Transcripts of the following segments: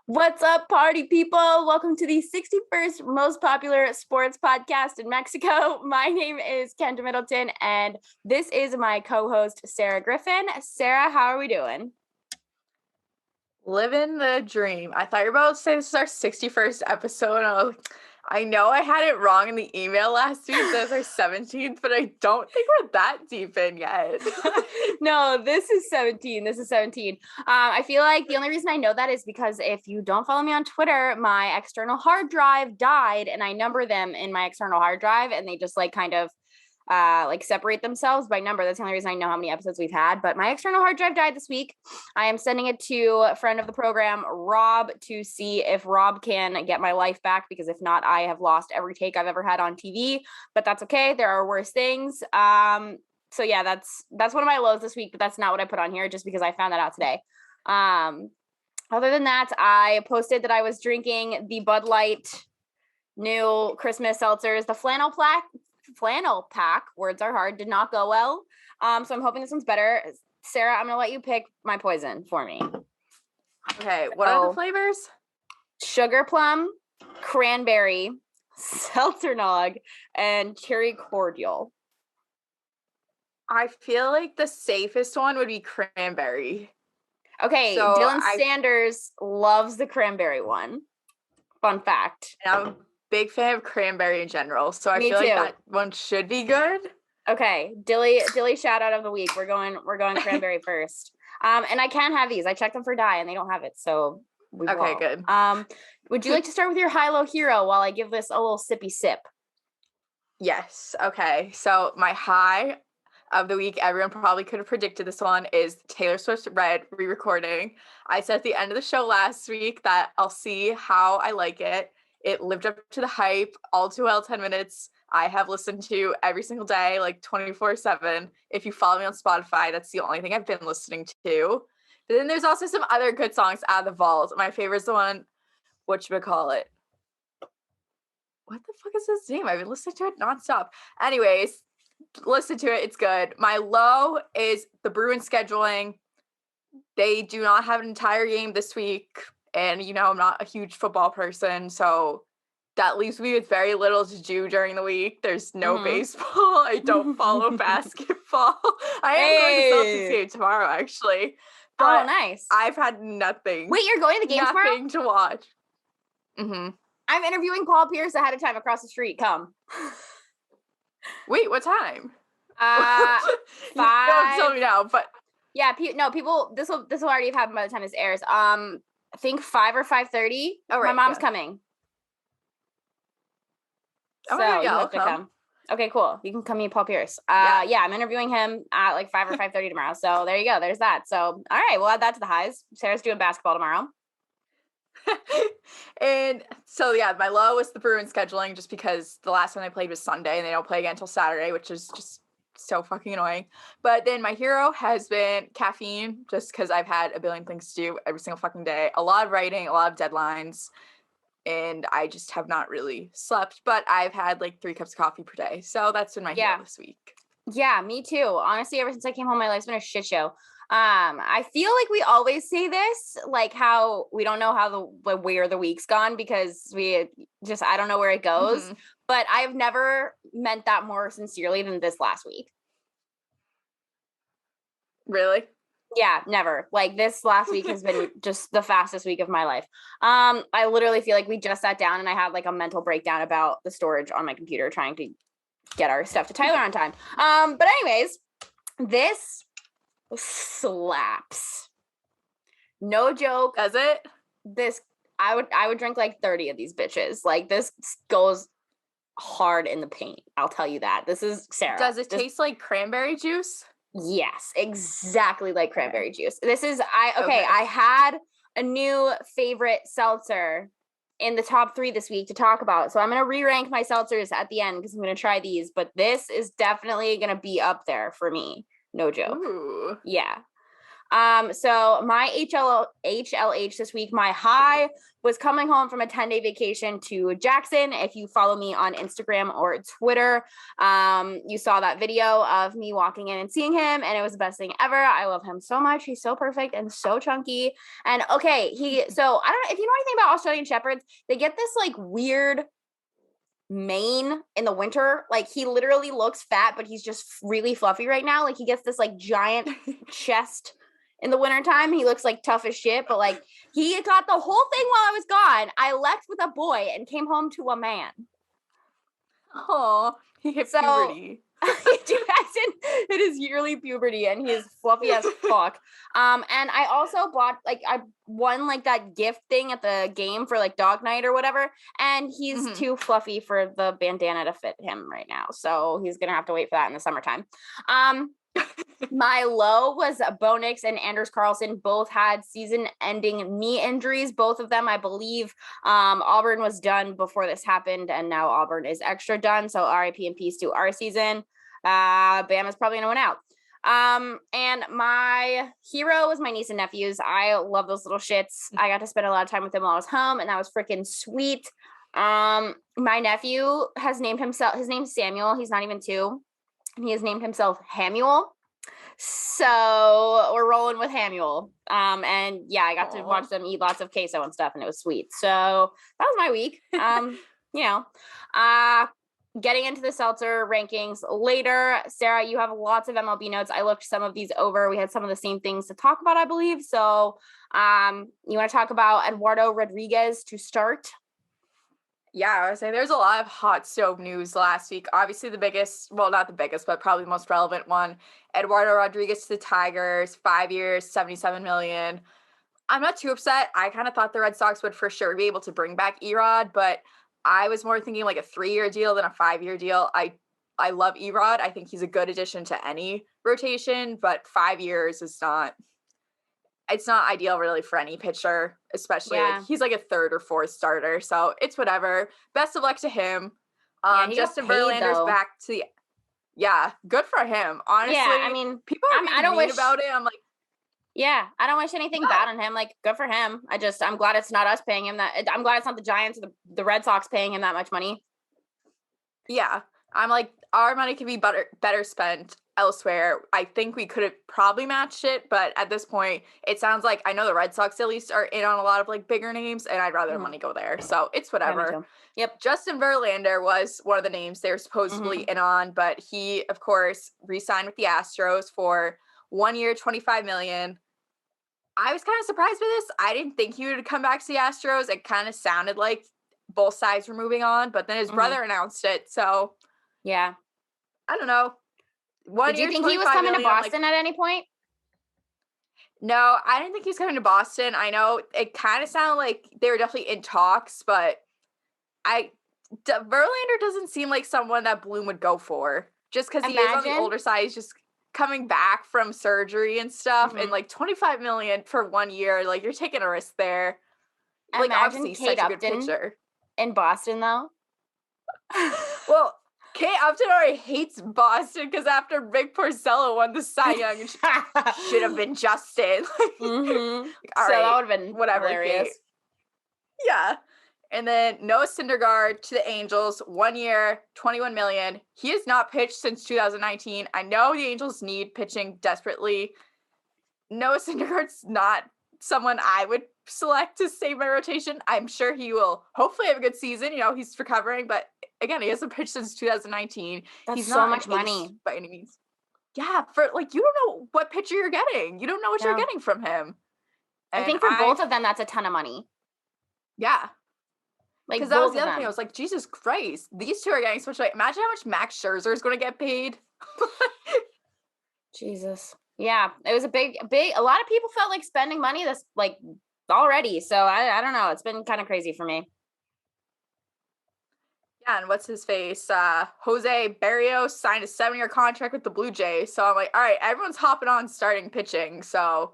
What's up, party people? Welcome to the 61st most popular sports podcast in Mexico. My name is Kendra Middleton, and this is my co-host, Sarah Griffin. Sarah, how are we doing? Living the dream. I thought you were about to say this is our 61st episode. And I know I had it wrong in the email last week. That was our 17th, but I don't think we're that deep in yet. No, this is 17. I feel like the only reason I know that is because if you don't follow me on Twitter, my external hard drive died, and I number them in my external hard drive, and they just kind of separate themselves by number. That's the only reason I know how many episodes we've had. But my external hard drive died this week. I am sending it to a friend of the program, Rob, to see if Rob can get my life back, because if not, I have lost every take I've ever had on TV. But that's okay. There are worse things. So yeah, that's one of my lows this week, but that's not what I put on here just because I found that out today. Other than that, I posted that I was drinking the Bud Light new Christmas seltzers, the flannel pack, words are hard, did not go well. So I'm hoping this one's better. Sarah, I'm gonna let you pick my poison for me. Okay, what are the flavors? Sugar plum, cranberry, seltzer nog, and cherry cordial. I feel like the safest one would be cranberry. Okay, so Dylan Sanders loves the cranberry one. Fun fact. And I'm a big fan of cranberry in general, so I feel like that one should be good. Okay, Dilly shout out of the week. We're going cranberry first. And I can have these. I checked them for dye and they don't have it, so we won't. Okay, good. Would you like to start with your high-low hero while I give this a little sippy sip? Yes. Okay. So my high of the week, everyone probably could have predicted this one, is Taylor Swift's Red re-recording. I said at the end of the show last week that I'll see how I like it. It lived up to the hype all too well. 10 minutes I have listened to every single day, 24/7. If you follow me on Spotify, that's the only thing I've been listening to. But then there's also some other good songs out of the vault. My favorite is the one, whatchamacallit? What the fuck is his name? I've been listening to it nonstop. Anyways, listen to it. It's good. My low is the Bruins scheduling. They do not have an entire game this week. And, I'm not a huge football person, so that leaves me with very little to do during the week. There's no baseball. I don't follow basketball. I am going to Celtics game tomorrow, actually. But nice. I've had nothing. Wait, you're going to the game tomorrow? Nothing to watch. Mm-hmm. I'm interviewing Paul Pierce ahead of time across the street. Come. Wait, what time? 5. Don't tell me now, but yeah, people. This will already have happened by the time this airs. I think 5 or 5:30. Oh, right, my mom's coming. Oh, so yeah, you I'll have to come. Okay, cool. You can come meet Paul Pierce. Yeah, I'm interviewing him at 5 or 5:30 tomorrow. So there you go. There's that. So all right, we'll add that to the highs. Sarah's doing basketball tomorrow. And so yeah, my low was the Bruins scheduling, just because the last one they played was Sunday and they don't play again until Saturday, which is just so fucking annoying. But then my hero has been caffeine, just because I've had a billion things to do every single fucking day. A lot of writing, a lot of deadlines, and I just have not really slept. But I've had 3 cups of coffee per day. So that's been my hero this week. Yeah, me too. Honestly, ever since I came home, my life's been a shit show. I feel like we always say this, how we don't know how where the week's gone, because I don't know where it goes. Mm-hmm. But I've never meant that more sincerely than this last week. Really? Yeah, never. This last week has been just the fastest week of my life. I literally feel like we just sat down and I had a mental breakdown about the storage on my computer trying to get our stuff to Tyler on time. But anyways, this slaps. No joke. Does it? This I would drink 30 of these bitches. This goes hard in the paint. I'll tell you that. This is Sarah. Does it taste like cranberry juice? Yes, exactly like cranberry juice. This is I had a new favorite seltzer in the top 3 this week to talk about. So I'm going to re-rank my seltzers at the end because I'm going to try these, but this is definitely going to be up there for me. No joke. Ooh. Yeah. So my HLH this week, my high was coming home from a 10-day vacation to Jackson. If you follow me on Instagram or Twitter, you saw that video of me walking in and seeing him, and it was the best thing ever. I love him so much. He's so perfect and so chunky. And okay, so I don't know if you know anything about Australian Shepherds, they get this like weird mane in the winter. Like he literally looks fat, but he's just really fluffy right now. Like he gets this like giant chest in the wintertime. He looks like tough as shit, but like he got the whole thing while I was gone. I left with a boy and came home to a man. Oh, he hit puberty. It is yearly puberty and he is fluffy as fuck. And I also bought I won like that gift thing at the game for like dog night or whatever, and he's too fluffy for the bandana to fit him right now, so he's gonna have to wait for that in the summertime. My low was Bo Nix and Anders Carlson. Both had season-ending knee injuries. Both of them, I believe, Auburn was done before this happened, and now Auburn is extra done. So RIP and peace to our season. Bama's probably gonna win out. And my hero was my niece and nephews. I love those little shits. I got to spend a lot of time with them while I was home, and that was freaking sweet. My nephew has named himself. His name's Samuel. He's not even 2. And he has named himself Hamuel. So we're rolling with Hamuel. And yeah, I got to watch them eat lots of queso and stuff, and it was sweet. So that was my week. Getting into the Seltzer rankings later. Sarah, you have lots of MLB notes. I looked some of these over. We had some of the same things to talk about, I believe. So you want to talk about Eduardo Rodriguez to start? Yeah, I would say there's a lot of hot stove news last week. Obviously the biggest, well, not the biggest, but probably the most relevant one, Eduardo Rodriguez to the Tigers, 5 years, $77 million. I'm not too upset. I kind of thought the Red Sox would for sure be able to bring back Erod, but I was more thinking like a 3-year deal than a 5-year deal. I love Erod. I think he's a good addition to any rotation, but 5 years is it's not ideal really for any pitcher, especially like he's like a 3rd or 4th starter. So it's whatever. Best of luck to him. Justin Verlander's back to good for him. Honestly, I mean, people are I don't wish about it. I'm like, I don't wish anything bad on him. Like, good for him. I'm glad it's not us paying him that. I'm glad it's not the Giants or the Red Sox paying him that much money. Yeah. I'm like, our money could be better spent elsewhere. I think we could have probably matched it, but at this point, it sounds like I know the Red Sox at least are in on a lot of like bigger names, and I'd rather money go there. So it's whatever. Yep. Justin Verlander was one of the names they were supposedly in on, but he, of course, re-signed with the Astros for 1 year, $25 million. I was kind of surprised by this. I didn't think he would come back to the Astros. It kind of sounded like both sides were moving on, but then his brother announced it. So yeah, I don't know. Did you think he was coming to Boston at any point? No, I didn't think he was coming to Boston. I know it kind of sounded like they were definitely in talks, but Verlander doesn't seem like someone that Bloom would go for, just because he is on the older side. He's just coming back from surgery and stuff, and like $25 million for 1 year, like you're taking a risk there. Like obviously Kate such a good pitcher in Boston though. Well, Kate Upton already hates Boston because after Rick Porcello won the Cy Young, it should have been Justin. So that would have been whatever. Hilarious. Yeah. And then Noah Syndergaard to the Angels, 1 year, $21 million. He has not pitched since 2019. I know the Angels need pitching desperately. Noah Syndergaard's not someone I would select to save my rotation. I'm sure he will hopefully have a good season. You know, he's recovering, but again, he hasn't pitched since 2019. That's he's so not much money by any means. Yeah, for like you don't know what pitcher you're getting. You don't know what you're getting from him. And I think for both of them, that's a ton of money. Yeah. Like, because that was the other thing. I was like, Jesus Christ, these two are getting so much. Like, imagine how much Max Scherzer is going to get paid. Jesus. Yeah, it was a big. A lot of people felt like spending money this like already. So I don't know. It's been kind of crazy for me. Yeah, and what's his face? Jose Barrios signed a 7-year contract with the Blue Jays. So I'm like, all right, everyone's hopping on starting pitching. So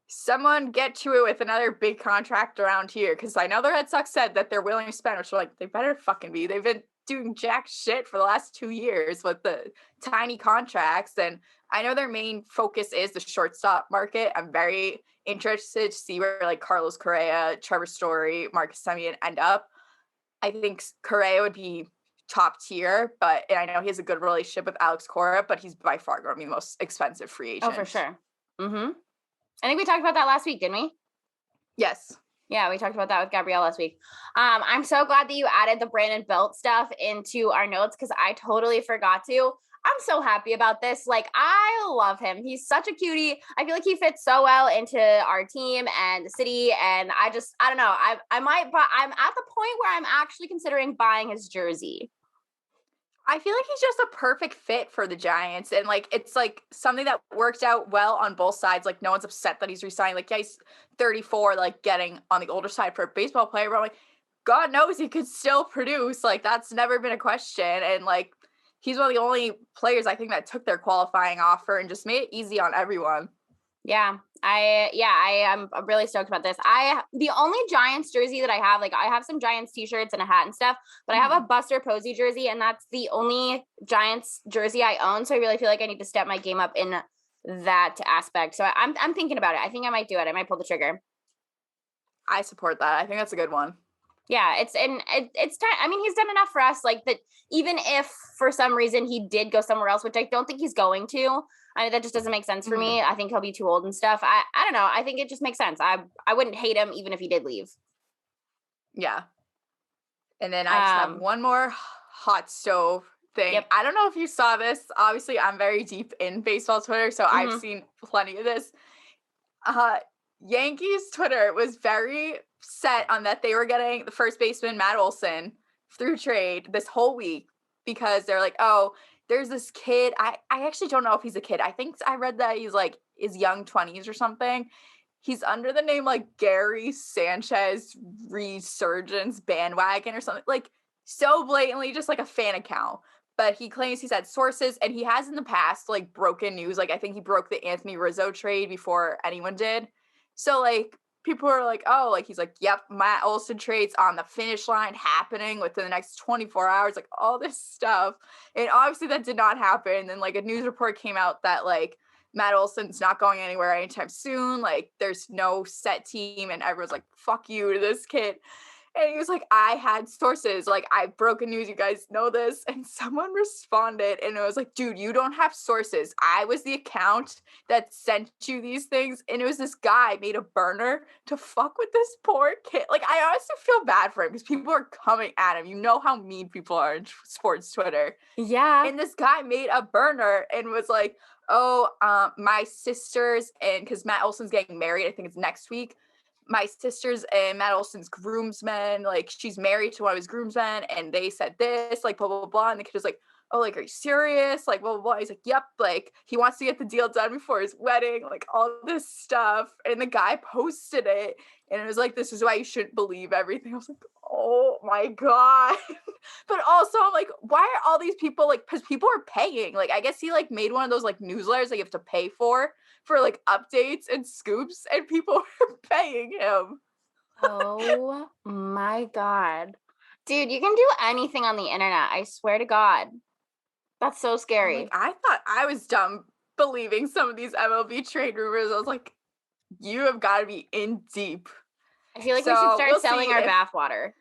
someone get to it with another big contract around here, because I know the Red Sox said that they're willing to spend, which like they better fucking be. They've been doing jack shit for the last 2 years with the tiny contracts. And I know their main focus is the shortstop market. I'm very interested to see where like Carlos Correa, Trevor Story, Marcus Semien end up. I think Correa would be top tier, and I know he has a good relationship with Alex Cora, but he's by far going to be the most expensive free agent. Oh, for sure. Mm-hmm. I think we talked about that last week, didn't we? Yes. Yeah, we talked about that with Gabrielle last week. I'm so glad that you added the Brandon Belt stuff into our notes because I totally forgot to. I'm so happy about this. Like, I love him. He's such a cutie. I feel like he fits so well into our team and the city. And I don't know. I'm at the point where I'm actually considering buying his jersey. I feel like he's just a perfect fit for the Giants. And like, it's like something that worked out well on both sides. Like, no one's upset that he's resigning. Like, yeah, he's 34, like getting on the older side for a baseball player. But I'm like, God knows he could still produce. Like, that's never been a question. And like, he's one of the only players I think that took their qualifying offer and just made it easy on everyone. Yeah, I'm really stoked about this. The only Giants jersey that I have, like I have some Giants t-shirts and a hat and stuff, but I have a Buster Posey jersey and that's the only Giants jersey I own. So I really feel like I need to step my game up in that aspect. So I'm thinking about it. I think I might do it. I might pull the trigger. I support that. I think that's a good one. Yeah, it's time. I mean, he's done enough for us. Like that, even if for some reason he did go somewhere else, which I don't think he's going to. That just doesn't make sense for me. I think he'll be too old and stuff. I don't know. I think it just makes sense. I wouldn't hate him even if he did leave. Yeah. And then I just have one more hot stove thing. Yep. I don't know if you saw this. Obviously, I'm very deep in baseball Twitter, so I've seen plenty of this. Yankees Twitter was very set on that they were getting the first baseman Matt Olson through trade this whole week because they're like, oh, there's this kid. I actually don't know if he's a kid. I think I read that he's like his young 20s or something. He's under the name like Gary Sanchez Resurgence Bandwagon or something. Like so blatantly just like a fan account. But he claims he's had sources and he has in the past like broken news. Like I think he broke the Anthony Rizzo trade before anyone did. So like people are like, oh, like he's like, yep, Matt Olson trade's on the finish line happening within the next 24 hours, like all this stuff. And obviously that did not happen. And then like a news report came out that like Matt Olson's not going anywhere anytime soon. Like there's no set team and everyone's like, fuck you to this kid. And he was like, I had sources, like I've broken news, you guys know this. And someone responded and it was like, dude, you don't have sources. I was the account that sent you these things. And it was this guy made a burner to fuck with this poor kid. Like I honestly feel bad for him because people are coming at him. You know how mean people are in sports Twitter. Yeah. And this guy made a burner and was like, oh, my sisters, and because Matt Olson's getting married, I think it's next week. My sisters and Matt Olson's groomsmen, like she's married to one of his groomsmen, and they said this, like blah, blah, blah. And the kid was like, oh, like, are you serious? Like, blah, blah, blah. He's like, yep, like he wants to get the deal done before his wedding, like all this stuff. And the guy posted it and it was like, this is why you shouldn't believe everything. I was like, oh my God. But also I'm like, why are all these people like, because people are paying. Like, I guess he like made one of those like newsletters that you have to pay for like updates and scoops, and people are paying him. Oh my God. Dude, you can do anything on the internet. I swear to God. That's so scary. Like, I thought I was dumb believing some of these MLB trade rumors. I was like, you have got to be in deep. I feel like we should start selling our bathwater.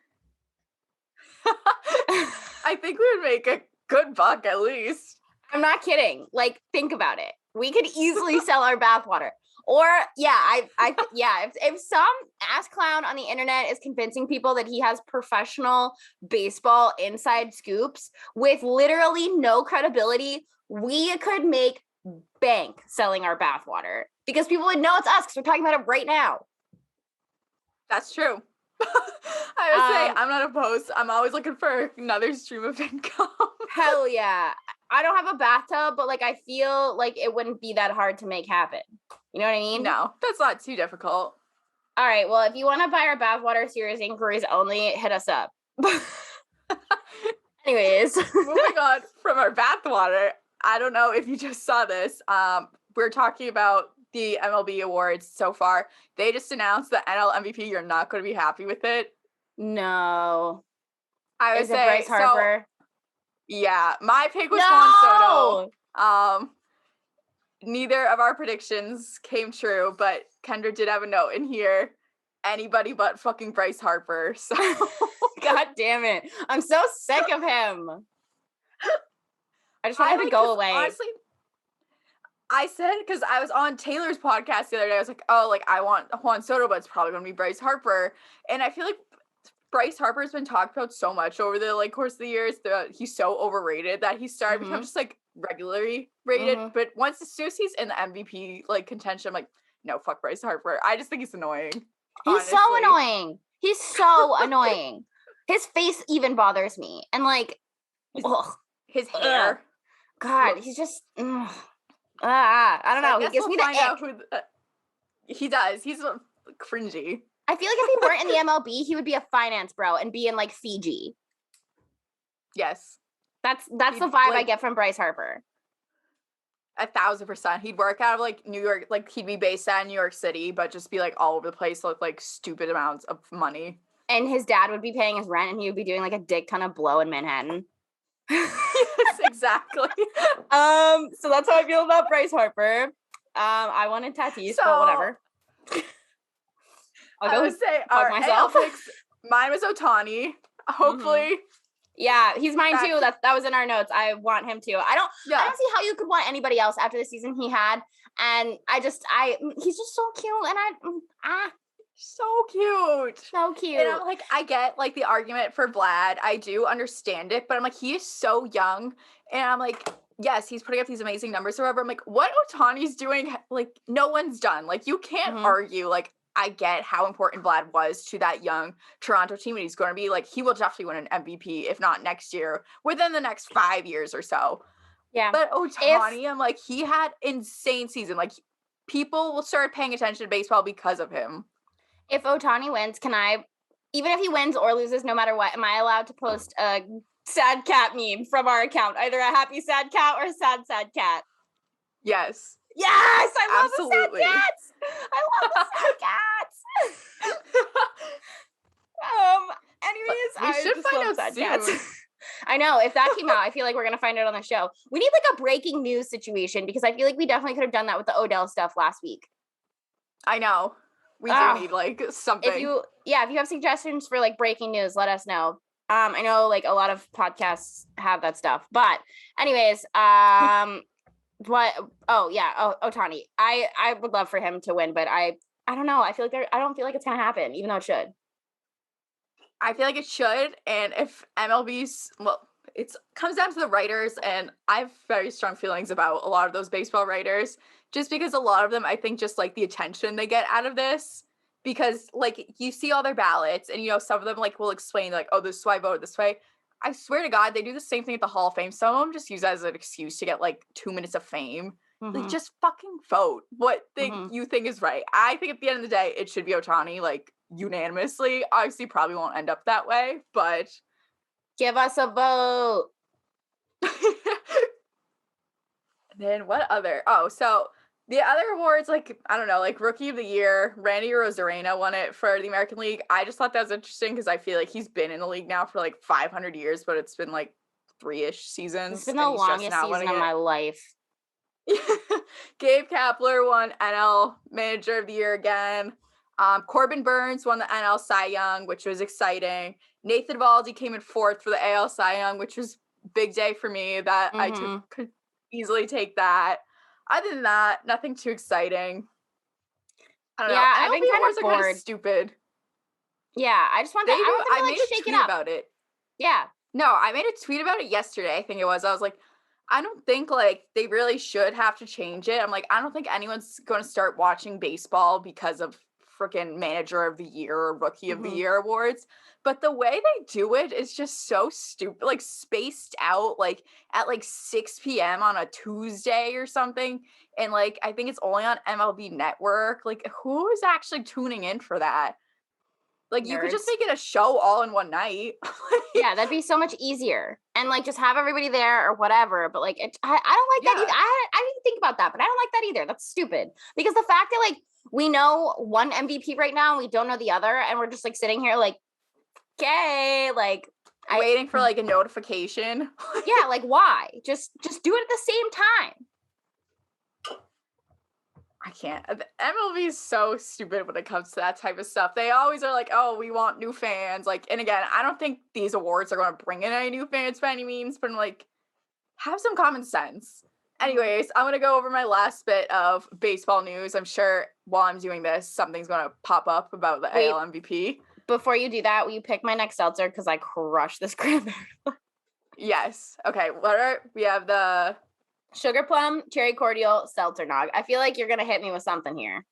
I think we would make a good buck at least. I'm not kidding. Like, think about it. We could easily sell our bathwater. Or if some ass clown on the internet is convincing people that he has professional baseball inside scoops with literally no credibility, we could make bank selling our bathwater because people would know it's us because we're talking about it right now. That's true. I would say I'm not opposed. I'm always looking for another stream of income. Hell yeah. I don't have a bathtub, but like I feel like it wouldn't be that hard to make happen. You know what I mean? No, that's not too difficult. All right. Well, if you want to buy our bathwater, serious inquiries only, hit us up. Anyways. Moving on from our bathwater, I don't know if you just saw this. We're talking about the MLB awards so far. They just announced the NL MVP. You're not going to be happy with it. No. I would say Bryce Harper? Yeah, my pick was Juan Soto. Neither of our predictions came true, but Kendra did have a note in here. Anybody but fucking Bryce Harper. So God damn it. I'm so sick of him. I just want him to go away. Honestly, I said, because I was on Taylor's podcast the other day, I was like, oh, like, I want Juan Soto, but it's probably going to be Bryce Harper. And I feel like Bryce Harper's been talked about so much over the, like, course of the years that he's so overrated that he started to become just, like, regularly rated. But as soon as he's in the MVP, like, contention, I'm like, no, fuck Bryce Harper. I just think he's annoying. He's so annoying. He's so annoying. His face even bothers me. And, like, his hair. God, he's just... I don't know. He gives me the ick. He does. He's cringy. I feel like if he weren't in the MLB, he would be a finance bro and be in like Fiji. Yes. That's the vibe I get from Bryce Harper. 1,000%. He'd work out of like New York, like he'd be based out in New York City, but just be like all over the place with like stupid amounts of money. And his dad would be paying his rent and he would be doing like a dick ton of blow in Manhattan. Yes, exactly. So that's how I feel about Bryce Harper. I wanted Tatis, but whatever. I would say our myself. Picks, mine was Ohtani. Hopefully. Yeah, he's mine too. That was in our notes. I want him too. I don't see how you could want anybody else after the season he had. And he's just so cute. And so cute. So cute. And I'm like, I get like the argument for Vlad. I do understand it, but I'm like, he is so young. And I'm like, yes, he's putting up these amazing numbers or whatever. I'm like, what Ohtani's doing, like, no one's done. Like, you can't argue. Like, I get how important Vlad was to that young Toronto team. And he's going to be like, he will definitely win an MVP, if not next year, within the next 5 years or so. Yeah. But Ohtani, I'm like, he had insane season. Like, people will start paying attention to baseball because of him. If Ohtani wins, even if he wins or loses, no matter what, am I allowed to post a sad cat meme from our account? Either a happy sad cat or a sad cat? Yes. Yes! I love the sad cats! I love the sad cats! Anyways, we should find out sad soon. Cats. I know. If that came out, I feel like we're going to find it on the show. We need like a breaking news situation because I feel like we definitely could have done that with the Odell stuff last week. I know. We do need like something. If you have suggestions for like breaking news, let us know. I know like a lot of podcasts have that stuff, but anyways, Ohtani. I would love for him to win, but I don't know. I don't feel like it's gonna happen, even though it should. I feel like it should, and if MLB's it comes down to the writers, and I have very strong feelings about a lot of those baseball writers. Just because a lot of them, I think, just like the attention they get out of this, because like you see all their ballots and, you know, some of them like will explain like, oh, this is why I voted this way. I swear to God, they do the same thing at the Hall of Fame. Some of them just use that as an excuse to get like 2 minutes of fame. Like just fucking vote what you think is right. I think at the end of the day, it should be Ohtani, like unanimously. Obviously, probably won't end up that way, but give us a vote. Then what other? Oh, so the other awards, like, I don't know, like Rookie of the Year, Randy Arozarena won it for the American League. I just thought that was interesting because I feel like he's been in the league now for like 500 years, but it's been like 3-ish seasons. It's been the longest season of my life. Gabe Kapler won NL Manager of the Year again. Corbin Burns won the NL Cy Young, which was exciting. Nathan Eovaldi came in 4th for the AL Cy Young, which was big day for me. That I could easily take that. Other than that, nothing too exciting. I don't know. I've been kind of bored. Stupid. Yeah, I just want to. I made a tweet about it. Yeah. No, I made a tweet about it yesterday. I think it was. I was like, I don't think like they really should have to change it. I'm like, I don't think anyone's going to start watching baseball because of freaking Manager of the Year or Rookie of the Year awards. But the way they do it is just so stupid, like spaced out, like at like 6 p.m. on a Tuesday or something. And like, I think it's only on MLB Network. Like, who is actually tuning in for that? Like, you could just make it a show all in one night. Yeah, that'd be so much easier. And like, just have everybody there or whatever. But like, I don't like that either. I didn't think about that, but I don't like that either. That's stupid. Because the fact that like, we know one MVP right now and we don't know the other. And we're just like sitting here like, okay, like, waiting for like a notification. Yeah, like why? Just do it at the same time. I can't. MLB is so stupid when it comes to that type of stuff. They always are like, oh, we want new fans. Like, and again, I don't think these awards are going to bring in any new fans by any means, but I'm like, have some common sense. Anyways, I'm going to go over my last bit of baseball news. I'm sure while I'm doing this, something's going to pop up about the AL MVP. Before you do that, will you pick my next seltzer? Because I crushed this cranberry. Yes. Okay. We have the sugar plum, cherry cordial, seltzer nog. I feel like you're going to hit me with something here.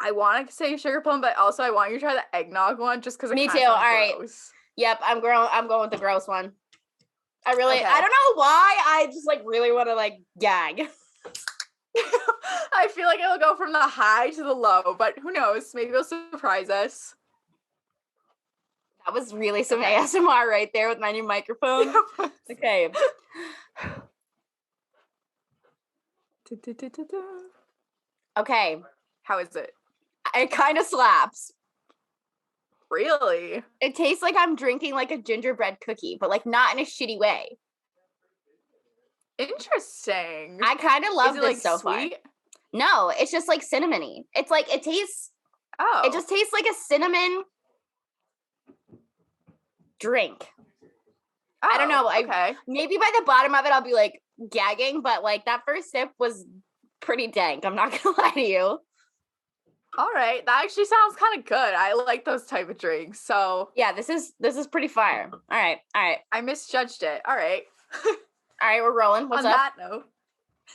I want to say sugar plum, but also I want you to try the eggnog one just because Me too. All right. Gross. Yep. I'm going with the gross one. I don't know why. I just like really want to like gag. I feel like it'll go from the high to the low, but who knows? Maybe it'll surprise us. That was really some ASMR right there with my new microphone. Okay. Okay. How is it? It kind of slaps. Really? It tastes like I'm drinking like a gingerbread cookie, but like not in a shitty way. Interesting. I kind of love this like so sweet? far. No, it's just like cinnamony. It's like it tastes. Oh. It just tastes like a cinnamon drink. Oh, I don't know. Okay. Maybe by the bottom of it, I'll be like gagging, but like that first sip was pretty dank. I'm not gonna lie to you. All right, that actually sounds kind of good. I like those type of drinks. So yeah, this is pretty fire. All right. I misjudged it. All right. All right, we're rolling. What's up? On that note,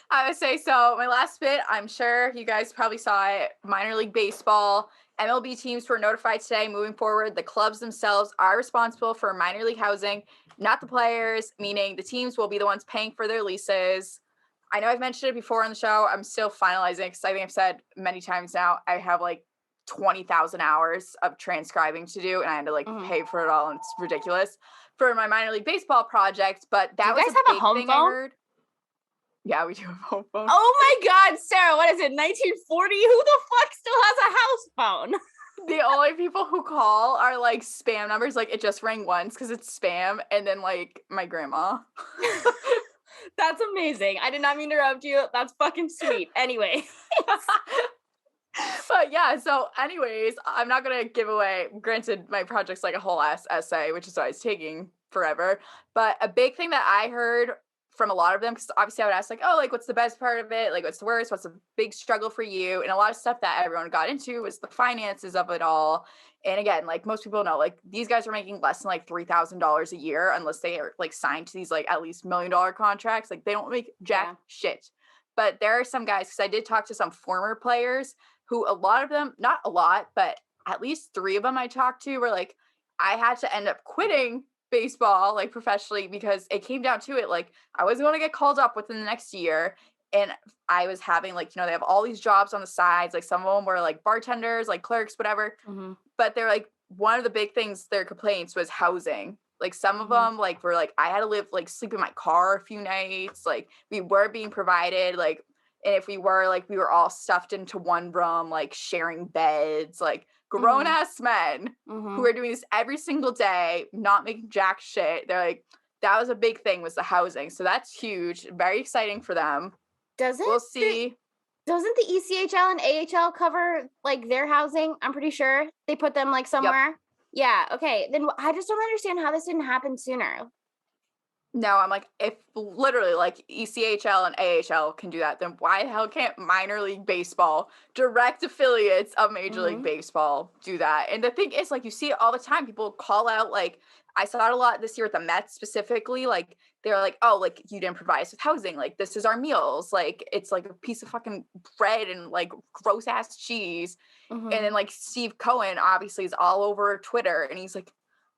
I would say so. My last bit, I'm sure you guys probably saw it. Minor League Baseball. MLB teams were notified today. Moving forward, the clubs themselves are responsible for minor league housing, not the players, meaning the teams will be the ones paying for their leases. I know I've mentioned it before on the show. I'm still finalizing because I think I've said many times now, I have like 20,000 hours of transcribing to do, and I had to like pay for it all, and it's ridiculous for my minor league baseball project. But that was a big thing I heard. Yeah, we do have a home phone. Oh my God, Sarah, what is it, 1940? Who the fuck still has a house phone? The only people who call are like spam numbers. Like it just rang once because it's spam, and then like my grandma. That's amazing. I did not mean to interrupt you. That's fucking sweet. Anyway. But yeah, so anyways, I'm not going to give away, granted, my project's like a whole ass essay, which is why it's taking forever. But a big thing that I heard from a lot of them, because obviously I would ask like, oh, like what's the best part of it? Like what's the worst? What's the big struggle for you? And a lot of stuff that everyone got into was the finances of it all. And again, like most people know, like these guys are making less than like $3,000 a year unless they are like signed to these like at least $1 million contracts. Like they don't make jack shit. But there are some guys, because I did talk to some former players who a lot of them, not a lot, but at least 3 of them I talked to were like, I had to end up quitting baseball like professionally because it came down to it. Like I wasn't going to get called up within the next year. And I was having like, you know, they have all these jobs on the sides. Like some of them were like bartenders, like clerks, whatever. But they're like, one of the big things, their complaints was housing. Like some of them like were like, I had to sleep in my car a few nights. Like we were being provided like, and if we were like, we were all stuffed into one room, like sharing beds, like grown ass men who are doing this every single day, not making jack shit. They're like, that was a big thing, was the housing. So that's huge. Very exciting for them. We'll see. Doesn't the ECHL and AHL cover like their housing? I'm pretty sure they put them like somewhere. Yep. Yeah. Okay. Then I just don't understand how this didn't happen sooner. No, I'm like, if literally like ECHL and AHL can do that, then why the hell can't minor league baseball, direct affiliates of Major League Baseball do that? And the thing is, like, you see it all the time. People call out, like, I saw it a lot this year with the Mets specifically. Like, they're like, oh, like, you didn't provide us with housing. Like, this is our meals. Like, it's like a piece of fucking bread and like gross ass cheese. And then like Steve Cohen obviously is all over Twitter, and he's like,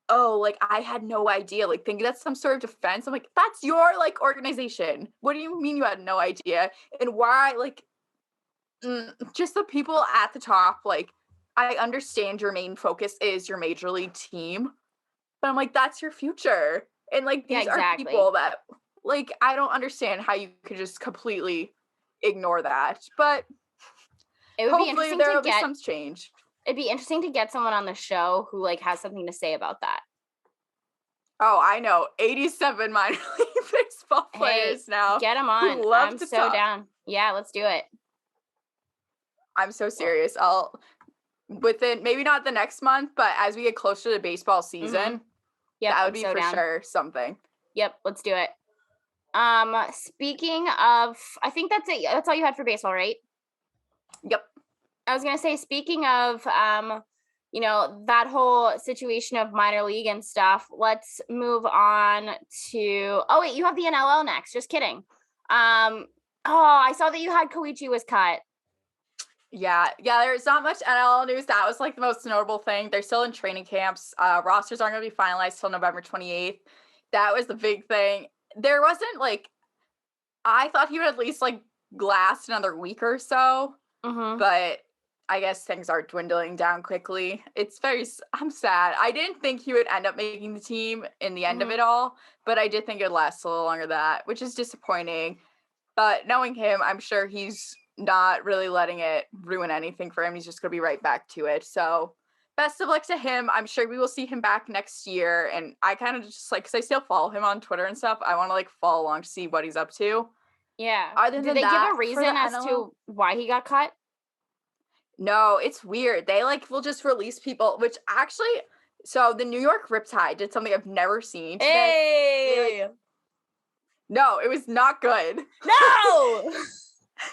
oh, like, I had no idea, like, thinking that's some sort of defense. I'm like, that's your, like, organization. What do you mean you had no idea? And why, like, just the people at the top, like, I understand your main focus is your major league team, but I'm like, that's your future. And, like, these are people that, like, I don't understand how you could just completely ignore that. But it would hopefully there will be some change. It'd be interesting to get someone on the show who like has something to say about that. Oh, I know. 87 minor league baseball players now. Get them on. Who love I'm to so talk. down. Yeah, let's do it. I'm so serious. I'll within maybe not the next month, but as we get closer to baseball season, Yep, that would I'm be so for down. sure something. Yep, let's do it. Speaking of, I think that's it. That's all you had for baseball, right? Yep. I was gonna say, speaking of, you know, that whole situation of minor league and stuff. Let's move on to. Oh wait, you have the NLL next. Just kidding. Oh, I saw that you had Koichi was cut. Yeah, there's not much NLL news. That was like the most notable thing. They're still in training camps. Rosters aren't going to be finalized till November 28th. That was the big thing. There wasn't like, I thought he would at least like last another week or so, but I guess things are dwindling down quickly. I'm sad. I didn't think he would end up making the team in the end of it all, but I did think it would last a little longer than that, which is disappointing. But knowing him, I'm sure he's not really letting it ruin anything for him. He's just going to be right back to it. So best of luck to him. I'm sure we will see him back next year. And I kind of just like, because I still follow him on Twitter and stuff, I want to like follow along to see what he's up to. Yeah. Did they give a reason as to why he got cut? No, it's weird. They like will just release people, which actually, so the New York Riptide did something I've never seen today. Hey! No, it was not good. No!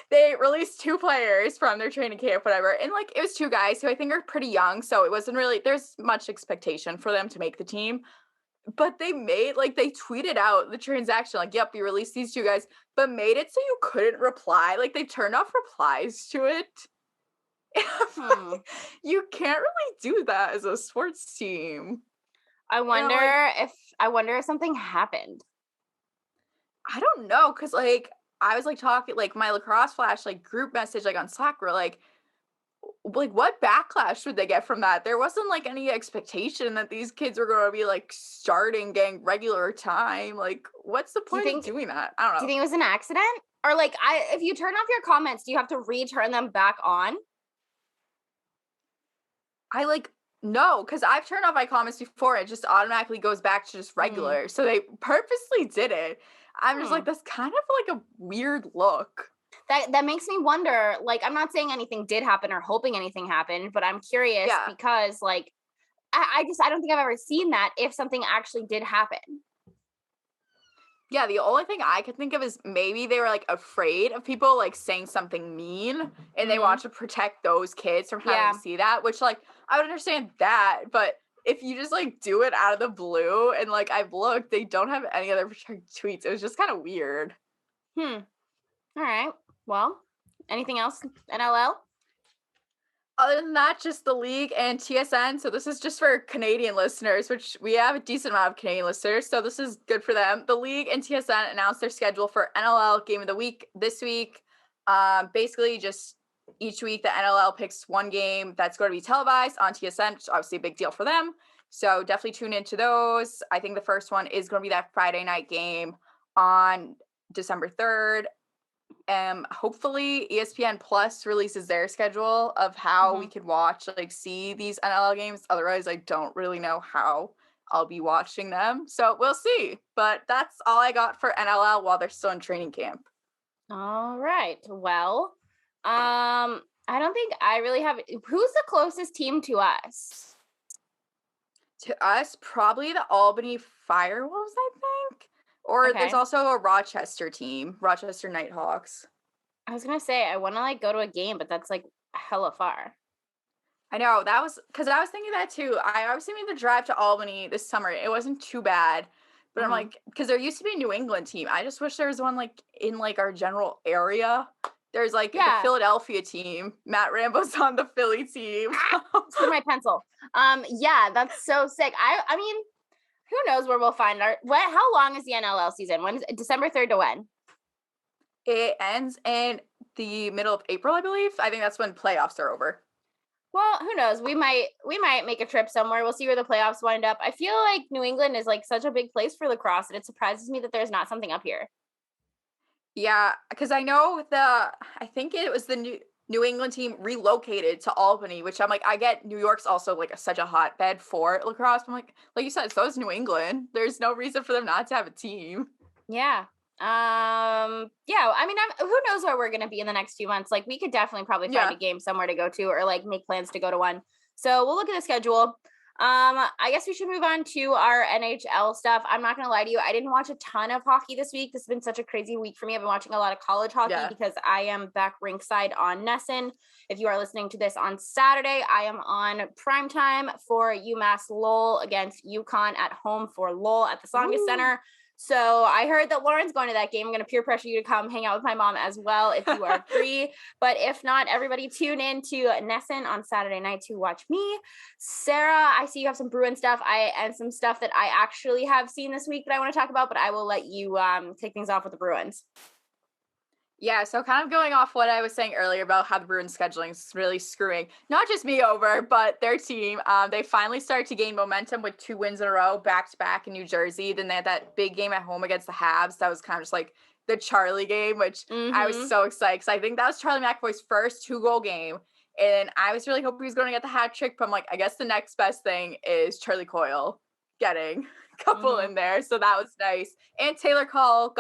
They released 2 players from their training camp, whatever. And like it was 2 guys who I think are pretty young. So it wasn't really, there's much expectation for them to make the team. But they tweeted out the transaction, like, yep, you released these 2 guys, but made it so you couldn't reply. Like they turned off replies to it. You can't really do that as a sports team. I wonder if something happened. I don't know, because like I was like talking like my lacrosse flash like group message like on Slack were like what backlash would they get from that? There wasn't like any expectation that these kids were going to be like starting getting regular time. Like what's the point of doing that? I don't know. Do you think it was an accident? Or like if you turn off your comments, do you have to return them back on? No, because I've turned off my comments before. It just automatically goes back to just regular. So they purposely did it. I'm just like, that's kind of like a weird look. That makes me wonder, like, I'm not saying anything did happen or hoping anything happened, but I'm curious because like, I don't think I've ever seen that if something actually did happen. Yeah, the only thing I could think of is maybe they were like afraid of people like saying something mean and they want to protect those kids from having to see that, which like I would understand that, but if you just like do it out of the blue and like I've looked, they don't have any other tweets. It was just kind of weird. All right. Well, anything else, NLL? Other than that, just the league and TSN. So this is just for Canadian listeners, which we have a decent amount of Canadian listeners. So this is good for them. The league and TSN announced their schedule for NLL Game of the Week this week. Basically, just each week the NLL picks one game that's going to be televised on TSN, which is obviously a big deal for them. So definitely tune into those. I think the first one is going to be that Friday night game on December 3rd. Hopefully ESPN Plus releases their schedule of how we could watch, like see these NLL games. Otherwise, I don't really know how I'll be watching them. So we'll see. But that's all I got for NLL while they're still in training camp. All right. Well, I don't think I really have. Who's the closest team to us? To us, probably the Albany Firewolves, I think. Or there's also a Rochester team, Rochester Nighthawks. I was gonna say I want to like go to a game, but that's like hella far. I know, that was because I was thinking that too. I was thinking the drive to Albany this summer. It wasn't too bad, but I'm like, because there used to be a New England team. I just wish there was one like in like our general area. There's like the Philadelphia team. Matt Rambo's on the Philly team. For my pencil. Yeah, that's so sick. I mean, who knows where we'll find how long is the NLL season? When is it? December 3rd to when? It ends in the middle of April, I believe. I think that's when playoffs are over. Well, who knows? We might make a trip somewhere. We'll see where the playoffs wind up. I feel like New England is like such a big place for lacrosse, and it surprises me that there's not something up here. Yeah, because I know I think it was the New England team relocated to Albany, which I'm like, I get New York's also like such a hotbed for lacrosse. I'm like you said, so is New England. There's no reason for them not to have a team. Yeah. Yeah, I mean, who knows where we're going to be in the next few months. Like, we could definitely probably find a game somewhere to go to, or like make plans to go to one. So we'll look at the schedule. I guess we should move on to our NHL stuff. I'm not going to lie to you. I didn't watch a ton of hockey this week. This has been such a crazy week for me. I've been watching a lot of college hockey because I am back rinkside on Nesson. If you are listening to this on Saturday, I am on primetime for UMass Lowell against UConn at home for Lowell at the Tsongas Center. So I heard that Lauren's going to that game. I'm going to peer pressure you to come hang out with my mom as well if you are free. But if not, everybody tune in to Nesson on Saturday night to watch me. Sarah, I see you have some Bruin stuff and some stuff that I actually have seen this week that I want to talk about, but I will let you take things off with the Bruins. Yeah, so kind of going off what I was saying earlier about how the Bruins scheduling is really screwing not just me over, but their team. They finally started to gain momentum with 2 wins in a row, back-to-back in New Jersey. Then they had that big game at home against the Habs. That was kind of just like the Charlie game, which I was so excited because I think that was Charlie McAvoy's first 2-goal game. And I was really hoping he was going to get the hat trick, but I'm like, I guess the next best thing is Charlie Coyle getting a couple in there. So that was nice. And Taylor Hall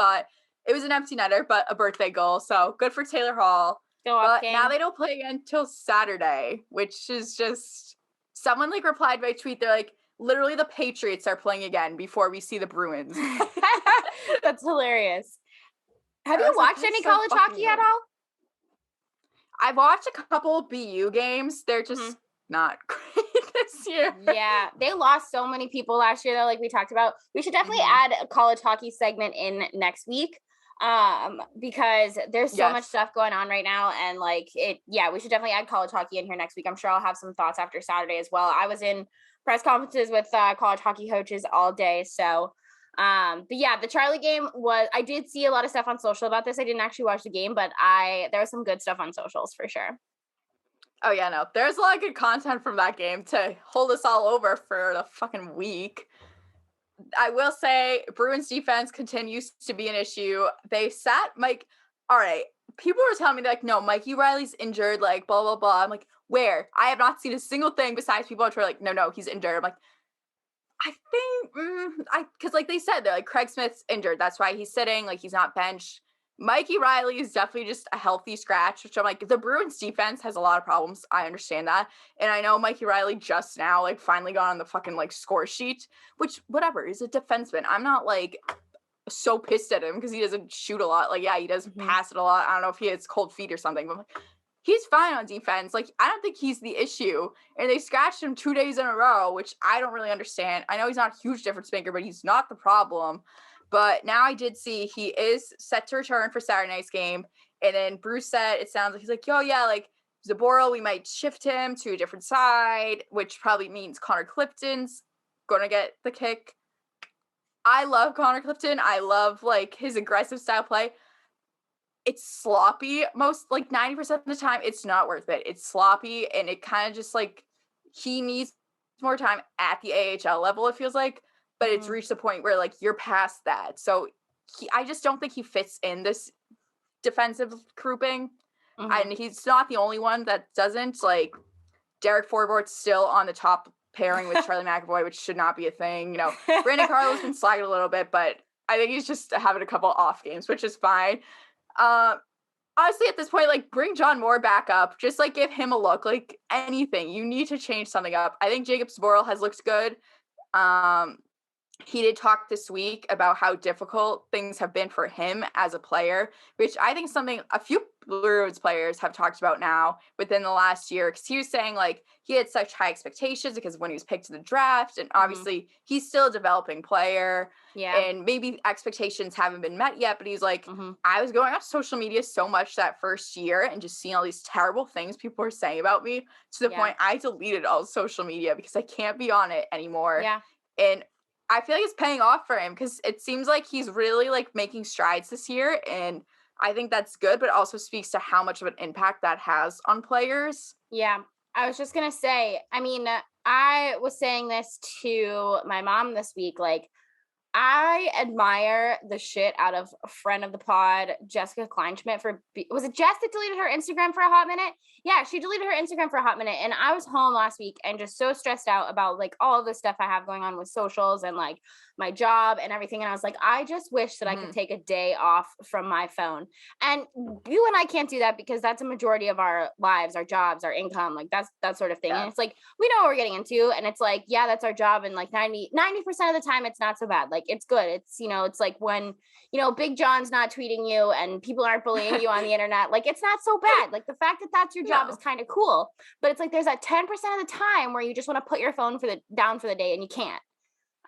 it was an empty netter, but a birthday goal. So good for Taylor Hall. But now they don't play again until Saturday, which is just, someone like replied by a tweet. They're like, literally the Patriots are playing again before we see the Bruins. That's hilarious. Have you watched any college hockey at all? I've watched a couple BU games. They're just not great this year. Yeah, they lost so many people last year, though, like we talked about. We should definitely add a college hockey segment in next week. Because there's so much stuff going on right now, and like we should definitely add college hockey in here next week. I'm sure I'll have some thoughts after Saturday as well. I was in press conferences with college hockey coaches all day, so but yeah, the Charlie game I did see a lot of stuff on social about this. I didn't actually watch the game, but there was some good stuff on socials for sure. Oh yeah, no, there's a lot of good content from that game to hold us all over for the fucking week. I will say Bruins defense continues to be an issue. They sat Mike. All right. People were telling me like, no, Mikey Riley's injured, like blah, blah, blah. I'm like, where? I have not seen a single thing besides people on Twitter like, no, he's injured. I'm like, I think, because like they said, they're like, Craig Smith's injured. That's why he's sitting. Like he's not benched. Mikey Riley is definitely just a healthy scratch, which I'm like, the Bruins defense has a lot of problems. I understand that. And I know Mikey Riley just now, like, finally got on the fucking, like, score sheet, which, whatever, he's a defenseman. I'm not, like, so pissed at him because he doesn't shoot a lot. Like, yeah, he does pass it a lot. I don't know if he has cold feet or something, but he's fine on defense. Like, I don't think he's the issue. And they scratched him 2 days in a row, which I don't really understand. I know he's not a huge difference maker, but he's not the problem. But now I did see he is set to return for Saturday night's game. And then Bruce said, it sounds like he's like, yeah, like Zaboral, we might shift him to a different side, which probably means Connor Clifton's going to get the kick. I love Connor Clifton. I love like his aggressive style play. It's sloppy. Most like 90% of the time, it's not worth it. It's sloppy. And it kind of just like he needs more time at the AHL level, it feels like. But it's reached the point where, like, you're past that. So I just don't think he fits in this defensive grouping. And he's not the only one that doesn't. Like, Derek Forbort's still on the top pairing with Charlie McAvoy, which should not be a thing. You know, Brandon Carlo's been sliding a little bit, but I think he's just having a couple off games, which is fine. Honestly, at this point, like, bring John Moore back up. Just, like, give him a look. Like, anything. You need to change something up. I think Jacob Zaboral has looked good. He did talk this week about how difficult things have been for him as a player, which I think is something a few Bruins players have talked about now within the last year. Because he was saying, like, he had such high expectations because when he was picked in the draft, and obviously he's still a developing player. Yeah. And maybe expectations haven't been met yet, but he's like, I was going off social media so much that first year and just seeing all these terrible things people were saying about me to the point I deleted all social media because I can't be on it anymore. Yeah. And I feel like it's paying off for him because it seems like he's really like making strides this year. And I think that's good, but it also speaks to how much of an impact that has on players. Yeah. I was just going to say, I mean, I was saying this to my mom this week, like, I admire the shit out of a friend of the pod, Jessica Kleinschmidt, was it Jess that deleted her Instagram for a hot minute? Yeah, she deleted her Instagram for a hot minute. And I was home last week and just so stressed out about like all of the stuff I have going on with socials and like my job and everything. And I was like, I just wish that I could take a day off from my phone. And you and I can't do that because that's a majority of our lives, our jobs, our income, like that's that sort of thing. Yeah. And it's like, we know what we're getting into. And it's like, yeah, that's our job. And like 90% of the time, it's not so bad. Like it's good. It's, it's like when, Big John's not tweeting you and people aren't bullying you on the internet. Like it's not so bad. Like the fact that that's your job is kind of cool. But it's like there's that 10% of the time where you just want to put your phone down for the day and you can't.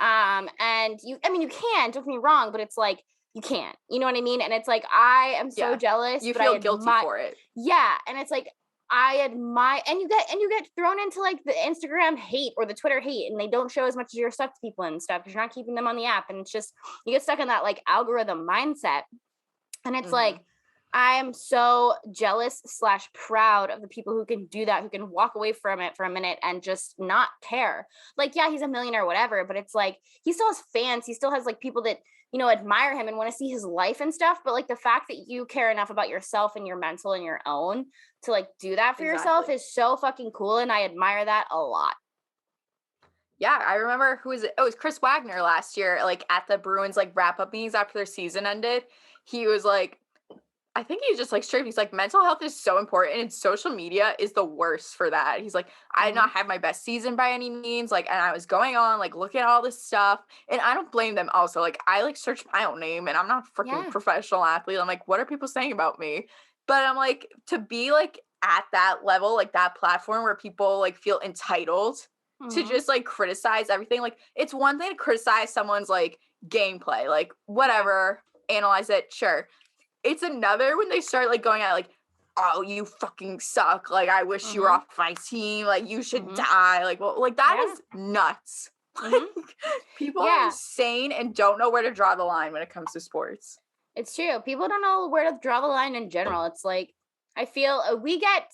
And you can, don't get me wrong, but it's like, you can't, you know what I mean? And it's like, I am so jealous. You feel guilty for it. Yeah. And it's like, I admire, and you get thrown into like the Instagram hate or the Twitter hate, and they don't show as much of your stuff to people and stuff because you're not keeping them on the app. And it's just, you get stuck in that like algorithm mindset. And it's like, I am so jealous / proud of the people who can do that, who can walk away from it for a minute and just not care. Like, yeah, he's a millionaire or whatever, but it's like, he still has fans. He still has like people that, admire him and want to see his life and stuff. But like the fact that you care enough about yourself and your mental and your own to like do that for yourself is so fucking cool. And I admire that a lot. Yeah, I remember it was Chris Wagner last year, like at the Bruins like wrap up meetings after their season ended. He was like, I think he's just like straight. He's like, mental health is so important, and social media is the worst for that. He's like, I did not have my best season by any means. Like, and I was going on, like, looking at all this stuff, and I don't blame them also. Like, I like searched my own name, and I'm not a freaking professional athlete. I'm like, what are people saying about me? But I'm like, to be like at that level, like that platform where people like feel entitled to just like criticize everything. Like, it's one thing to criticize someone's like gameplay, like whatever, analyze it, sure. It's another when they start like going at like, oh, you fucking suck. Like, I wish you were off my team. Like, you should die. Like, well, like that is nuts. Like, people are insane and don't know where to draw the line when it comes to sports. It's true. People don't know where to draw the line in general. It's like, I feel we get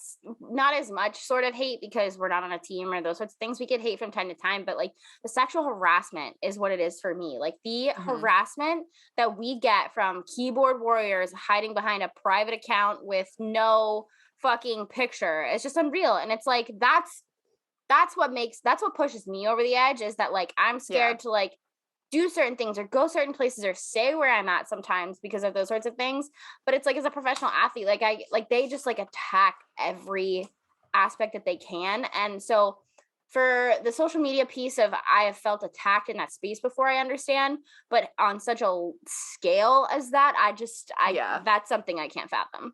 not as much sort of hate because we're not on a team or those sorts of things. We get hate from time to time, but like the sexual harassment is what it is for me. Like the harassment that we get from keyboard warriors hiding behind a private account with no fucking picture. It's just unreal. And it's like, that's what pushes me over the edge, is that like, I'm scared to like do certain things or go certain places or say where I'm at sometimes because of those sorts of things. But it's like, as a professional athlete, they just like attack every aspect that they can. And so for the social media piece of, I have felt attacked in that space before, I understand, but on such a scale as that, that's something I can't fathom.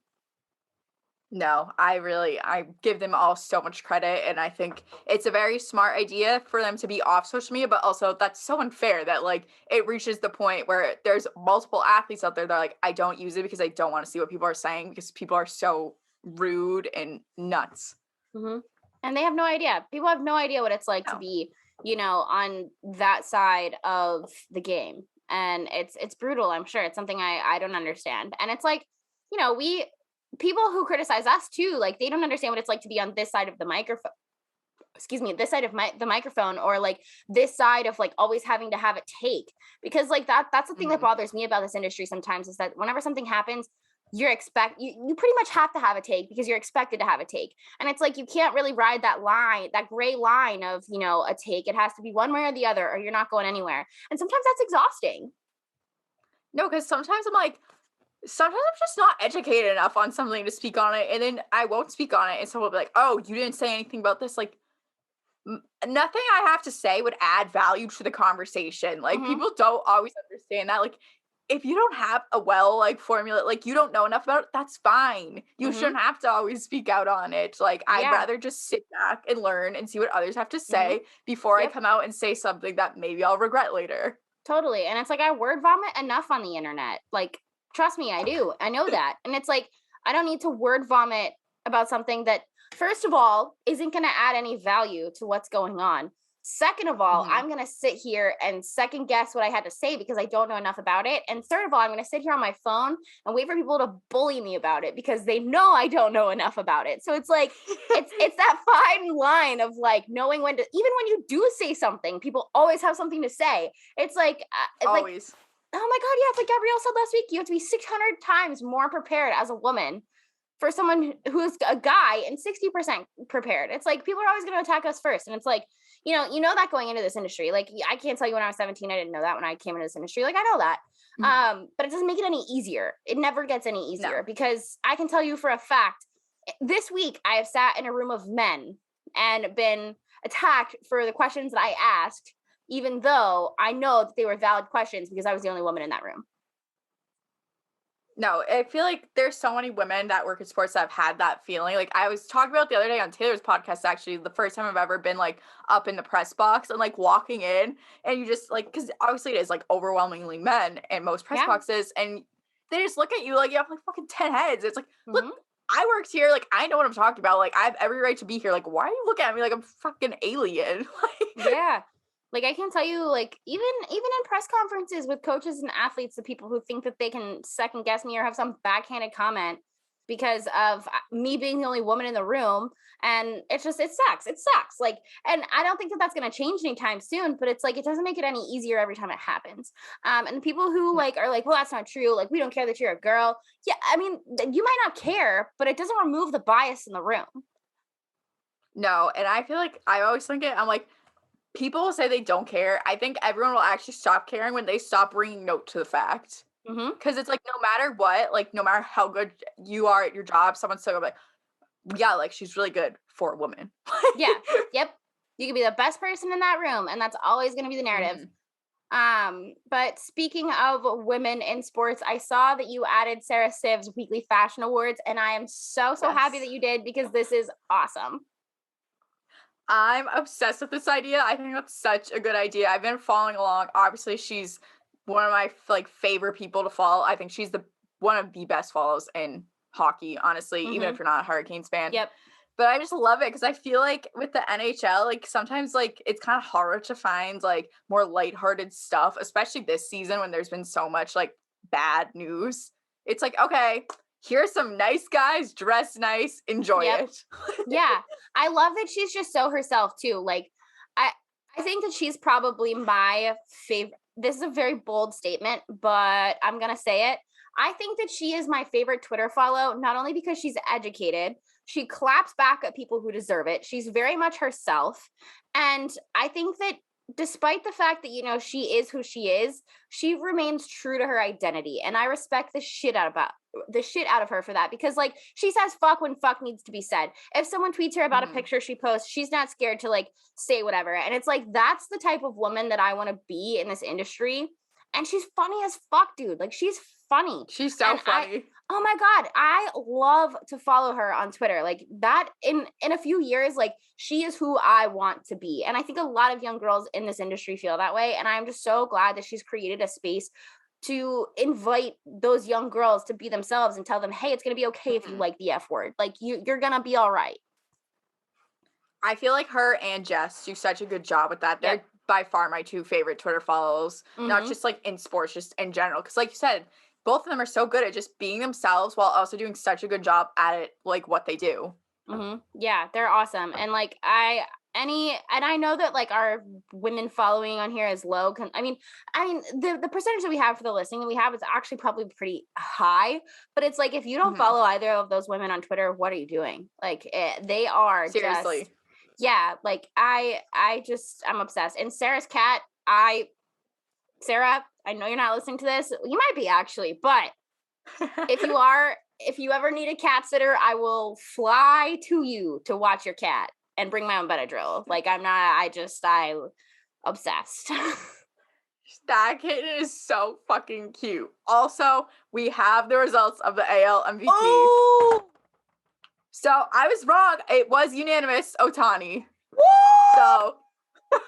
No, I give them all so much credit, and I think it's a very smart idea for them to be off social media, but also that's so unfair that like it reaches the point where there's multiple athletes out there that are like, I don't use it because I don't want to see what people are saying because people are so rude and nuts. And they have no idea. People have no idea what it's like to be, on that side of the game. And it's brutal, I'm sure. It's something I don't understand. And it's like, people who criticize us too, like they don't understand what it's like to be on this side of the microphone. This side of the microphone, or like this side of like always having to have a take, because like that's the thing that bothers me about this industry sometimes, is that whenever something happens, you pretty much have to have a take because you're expected to have a take. And it's like, you can't really ride that gray line of, a take. It has to be one way or the other, or you're not going anywhere. And sometimes that's exhausting. No, because sometimes I'm just not educated enough on something to speak on it, and then I won't speak on it, and someone will be like, oh, you didn't say anything about this. Like, nothing I have to say would add value to the conversation. Like, people don't always understand that. Like, if you don't have a formula, like, you don't know enough about it, that's fine. You shouldn't have to always speak out on it. Like, I'd rather just sit back and learn and see what others have to say before I come out and say something that maybe I'll regret later. Totally. And it's like, I word vomit enough on the internet. Like, trust me, I do. I know that. And it's like, I don't need to word vomit about something that, first of all, isn't going to add any value to what's going on. Second of all, I'm going to sit here and second guess what I had to say because I don't know enough about it. And third of all, I'm going to sit here on my phone and wait for people to bully me about it because they know I don't know enough about it. So it's like, it's that fine line of like knowing when to, even when you do say something, people always have something to say. It's like, always. Like, oh my God, yeah, it's like Gabrielle said last week, you have to be 600 times more prepared as a woman for someone who's a guy and 60% prepared. It's like, people are always going to attack us first. And it's like, you know that going into this industry, like I can't tell you when I was 17, I didn't know that when I came into this industry. Like I know that, but it doesn't make it any easier. It never gets any easier because I can tell you for a fact, this week I have sat in a room of men and been attacked for the questions that I asked, even though I know that they were valid questions because I was the only woman in that room. No, I feel like there's so many women that work in sports that have had that feeling. Like I was talking about the other day on Taylor's podcast, actually, the first time I've ever been like up in the press box and like walking in and you just like, because obviously it is like overwhelmingly men in most press boxes and they just look at you like you have like fucking 10 heads. It's like, look, I worked here. Like I know what I'm talking about. Like I have every right to be here. Like why are you looking at me like I'm fucking alien? Yeah. Like I can tell you, like even in press conferences with coaches and athletes, the people who think that they can second guess me or have some backhanded comment because of me being the only woman in the room, and it sucks. Like, and I don't think that that's going to change anytime soon. But it's like it doesn't make it any easier every time it happens. And the people who like are like, well, that's not true. Like we don't care that you're a girl. Yeah, I mean, you might not care, but it doesn't remove the bias in the room. No, and I feel like I always think it. I'm like, people will say they don't care. I think everyone will actually stop caring when they stop bringing note to the fact. Because it's like, no matter what, like, no matter how good you are at your job, someone's still gonna be like, yeah, like, she's really good for a woman. Yeah. Yep. You could be the best person in that room, and that's always going to be the narrative. But speaking of women in sports, I saw that you added Sarah Siv's weekly fashion awards, and I am so happy that you did because this is awesome. I'm obsessed with this idea. I think that's such a good idea. I've been following along. Obviously, she's one of my like favorite people to follow. I think she's one of the best follows in hockey, honestly, even if you're not a Hurricanes fan. Yep. But I just love it because I feel like with the NHL, like sometimes like it's kind of hard to find like more lighthearted stuff, especially this season when there's been so much like bad news. It's like, okay, here's some nice guys dressed nice, enjoy it. Yeah. I love that she's just so herself too. Like I think that she's probably my favorite. This is a very bold statement, but I'm going to say it. I think that she is my favorite Twitter follow, not only because she's educated, she claps back at people who deserve it. She's very much herself. And I think that despite the fact that, you know, she is who she is, she remains true to her identity. And I respect the shit out of her for that, because like she says fuck when fuck needs to be said. If someone tweets her about a picture she posts, she's not scared to like say whatever. And it's like, that's the type of woman that I want to be in this industry. And she's funny as fuck, dude. Like she's funny. She's so funny. Oh my God. I love to follow her on Twitter. Like that in a few years, like she is who I want to be. And I think a lot of young girls in this industry feel that way. And I'm just so glad that she's created a space to invite those young girls to be themselves and tell them, hey, it's going to be okay if you like the F word. Like you're going to be all right. I feel like her and Jess do such a good job with that. They're by far my two favorite Twitter follows, not just like in sports, just in general. Because like you said, both of them are so good at just being themselves while also doing such a good job at it, like what they do. Yeah, they're awesome. And like I know that like our women following on here is low. I mean, the percentage that we have for the listening that we have is actually probably pretty high. But it's like, if you don't follow either of those women on Twitter, what are you doing? Like they are seriously. Yeah, like I'm obsessed. And Sarah's cat, Sarah, I know you're not listening to this. You might be actually, but if you ever need a cat sitter, I will fly to you to watch your cat and bring my own Benadryl. Like I'm obsessed. That kitten is so fucking cute. Also, we have the results of the AL MVP. Oh! So I was wrong. It was unanimous Ohtani. Woo! So I'm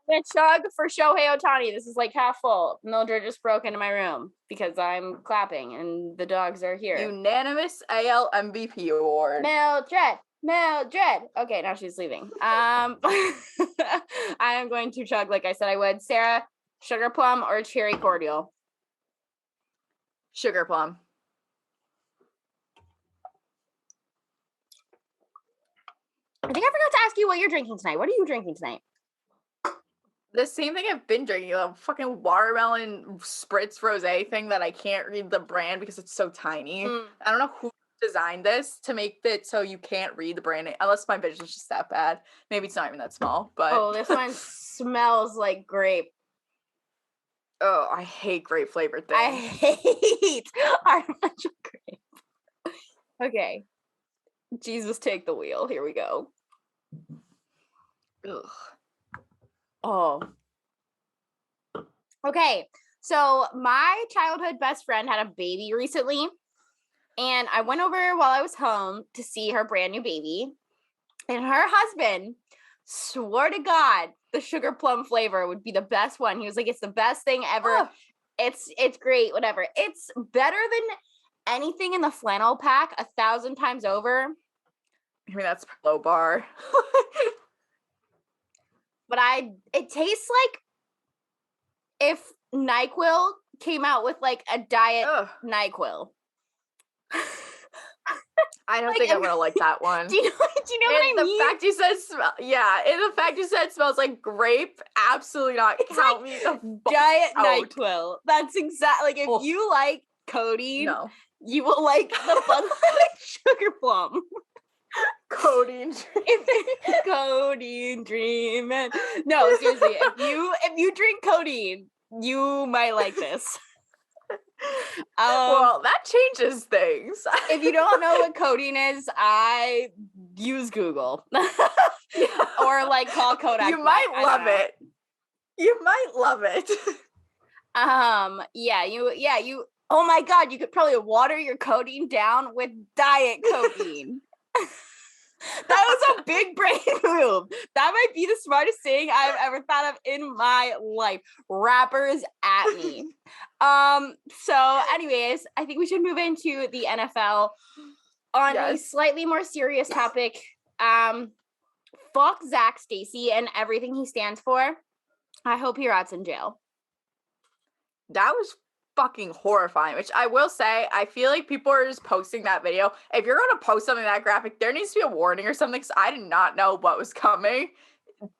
gonna chug for Shohei Ohtani. This is like half full. Mildred just broke into my room because I'm clapping and the dogs are here. Unanimous AL MVP award. Mildred. Mildred. Okay, now she's leaving. I am going to chug like I said I would. Sarah, sugar plum or cherry cordial? Sugar plum. I think I forgot to ask you what you're drinking tonight. What are you drinking tonight? The same thing I've been drinking, a fucking watermelon spritz rosé thing that I can't read the brand because it's so tiny. I don't know who designed this to make it so you can't read the brand unless my vision's just that bad. Maybe it's not even that small, but oh, this one smells like grape. Oh, I hate grape flavored things. I hate artificial grape. Okay. Jesus, take the wheel. Here we go. Ugh. Oh. Okay. So my childhood best friend had a baby recently. And I went over while I was home to see her brand new baby. And her husband swore to God the sugar plum flavor would be the best one. He was like, it's the best thing ever. Oh. It's great, whatever. It's better than anything in the flannel pack 1,000 times over. I mean, that's low bar. But it tastes like if NyQuil came out with like a diet NyQuil. I don't think I'm gonna like that one. Do you know what I mean? The fact you said and the fact you said smells like grape, absolutely not. It's count like me the diet NyQuil. That's exactly like if you like codeine, you will like the Bud Light sugar plum. Codeine dreaming. No, seriously, if you drink codeine, you might like this. Well, that changes things. If you don't know what codeine is, I use Google or like call Kodak. You might love it. You might love it. You. Oh my God, you could probably water your codeine down with diet codeine. That was a big brain move. That might be the smartest thing I've ever thought of in my life. Rappers at me. So anyways, I think we should move into the NFL on a slightly more serious topic. Fuck Zach Stacy and everything he stands for. I hope he rots in jail. That was fucking horrifying, which I will say, I feel like people are just posting that video. If you're going to post something that graphic, there needs to be a warning or something, because I did not know what was coming.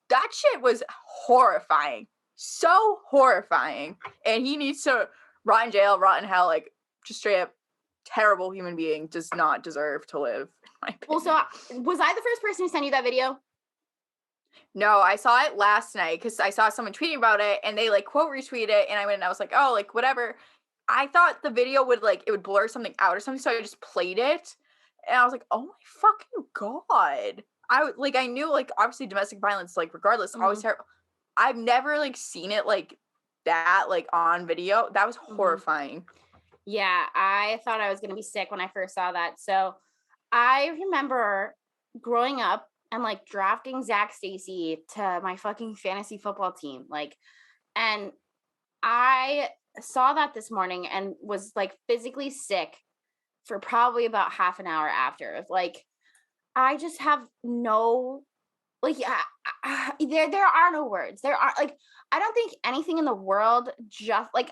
That shit was horrifying. So horrifying. And he needs to rot in jail, rot in hell, like, just straight up terrible human being, does not deserve to live, in my opinion. Well, so was I the first person to send you that video? No, I saw it last night because I saw someone tweeting about it and they like quote retweet it, and I went and I was like, oh, like whatever. I thought the video would like, it would blur something out or something, so I just played it and I was like, oh my fucking God. I knew like obviously domestic violence, like regardless, always terrible. I've never like seen it like that, like on video. That was horrifying. Yeah, I thought I was gonna be sick when I first saw that. So I remember growing up and like drafting Zach Stacy to my fucking fantasy football team. Like, and I saw that this morning and was like physically sick for probably about half an hour after. Like, I just have no, like, there are no words. There are like, I don't think anything in the world just like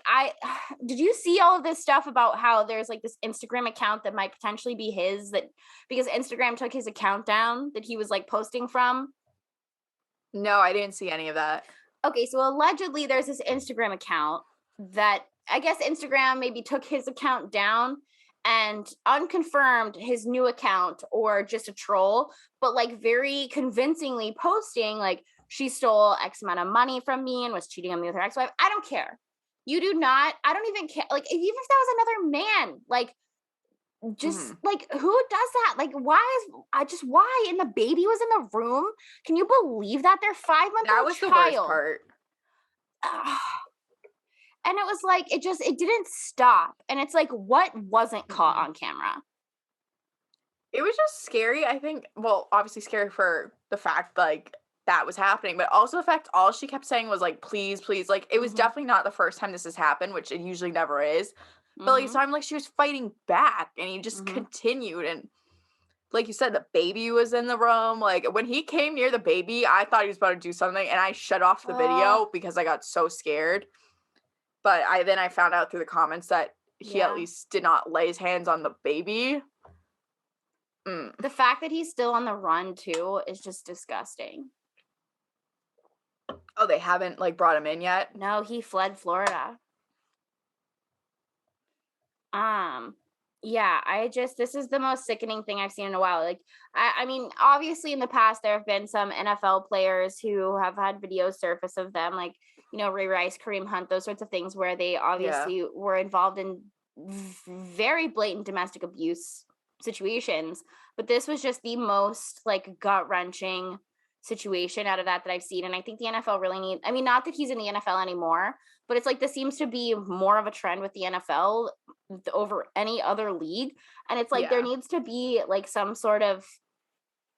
did you see all of this stuff about how there's like this Instagram account that might potentially be his, that because Instagram took his account down that he was like posting from? No, I didn't see any of that. Okay, so allegedly there's this Instagram account that I guess Instagram maybe took his account down and unconfirmed his new account or just a troll, but like very convincingly posting like, she stole X amount of money from me and was cheating on me with her ex-wife. I don't care. You do not. I don't even care. Like, even if that was another man, like, just like, who does that? Like, why? And the baby was in the room. Can you believe that? They're 5-month-old child. That was the worst part. And it was like, it didn't stop. And it's like, what wasn't caught on camera? It was just scary. I think, well, obviously scary for the fact, like, that was happening, but also the fact all she kept saying was like, please, please. Like, it was definitely not the first time this has happened, which it usually never is. But like, so I'm like, she was fighting back and he just continued. And like you said, the baby was in the room. Like when he came near the baby, I thought he was about to do something, and I shut off the video because I got so scared. But I found out through the comments that he at least did not lay his hands on the baby. The fact that he's still on the run too is just disgusting. Oh, they haven't like brought him in yet? No, he fled Florida. Yeah, this is the most sickening thing I've seen in a while. Like, I mean, obviously in the past, there have been some NFL players who have had videos surface of them, like, you know, Ray Rice, Kareem Hunt, those sorts of things where they obviously were involved in very blatant domestic abuse situations. But this was just the most like gut-wrenching situation out of that I've seen. And I think the NFL really I mean, not that he's in the NFL anymore, but it's like this seems to be more of a trend with the NFL over any other league. And it's like there needs to be like some sort of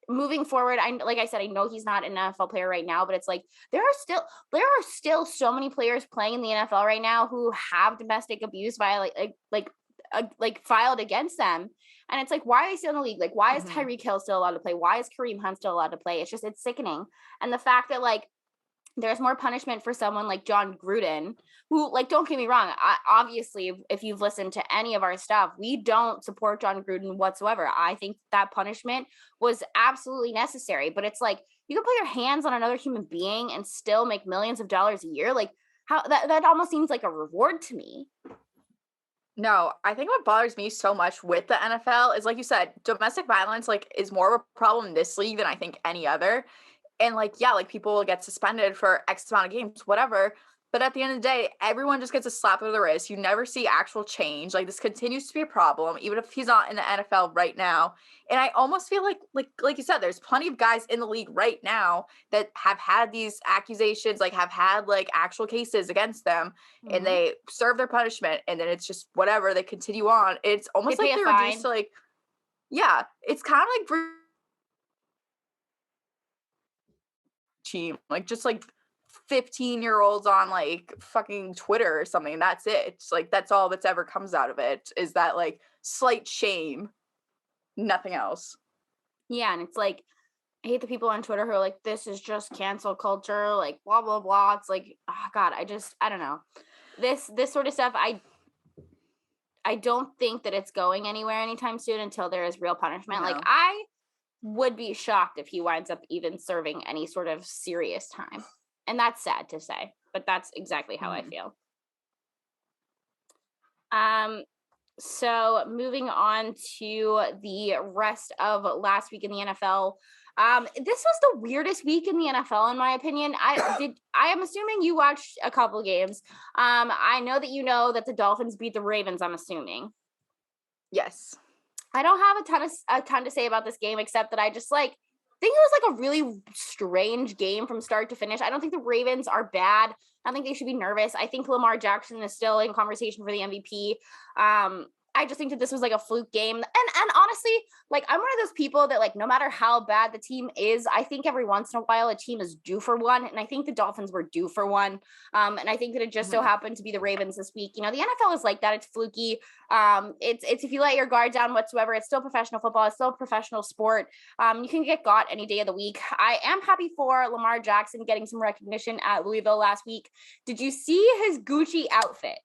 moving forward. Like I said, I know he's not an NFL player right now, but it's like there are still so many players playing in the NFL right now who have domestic abuse filed against them. And it's like, why are they still in the league? Like, why is Tyreek Hill still allowed to play? Why is Kareem Hunt still allowed to play? It's sickening. And the fact that like there's more punishment for someone like John Gruden, who, like, don't get me wrong, obviously, if you've listened to any of our stuff, we don't support John Gruden whatsoever. I think that punishment was absolutely necessary. But it's like, you can put your hands on another human being and still make millions of dollars a year. Like, how that almost seems like a reward to me. No, I think what bothers me so much with the NFL is, like you said, domestic violence, like, is more of a problem in this league than I think any other. And, like, yeah, like, people will get suspended for X amount of games, whatever. But at the end of the day, everyone just gets a slap of the wrist. You never see actual change. Like, this continues to be a problem, even if he's not in the NFL right now. And I almost feel like you said, there's plenty of guys in the league right now that have had these accusations, like have had like actual cases against them, and they serve their punishment, and then it's just whatever. They continue on. It's almost like they're reduced to like, yeah, it's kind of like team, like just like 15-year-olds on like fucking Twitter or something. That's it. It's like that's all that's ever comes out of it is that like slight shame, nothing else. Yeah, and it's like I hate the people on Twitter who are like, this is just cancel culture, like blah blah blah. It's like, oh God, I don't know. This sort of stuff, I don't think that it's going anywhere anytime soon until there is real punishment. No. Like I would be shocked if he winds up even serving any sort of serious time. And that's sad to say, but that's exactly how I feel. So moving on to the rest of last week in the NFL. This was the weirdest week in the NFL, in my opinion. I am assuming you watched a couple games. I know that you know that the Dolphins beat the Ravens, I'm assuming. Yes. I don't have a ton to say about this game, except that I just think it was like a really strange game from start to finish. I don't think the Ravens are bad. I don't think they should be nervous. I think Lamar Jackson is still in conversation for the MVP. I just think that this was like a fluke game. And honestly, like I'm one of those people that like no matter how bad the team is, I think every once in a while a team is due for one. And I think the Dolphins were due for one. And I think that it just so happened to be the Ravens this week. You know, the NFL is like that. It's fluky. It's if you let your guard down whatsoever, it's still professional football. It's still a professional sport. You can get got any day of the week. I am happy for Lamar Jackson getting some recognition at Louisville last week. Did you see his Gucci outfit?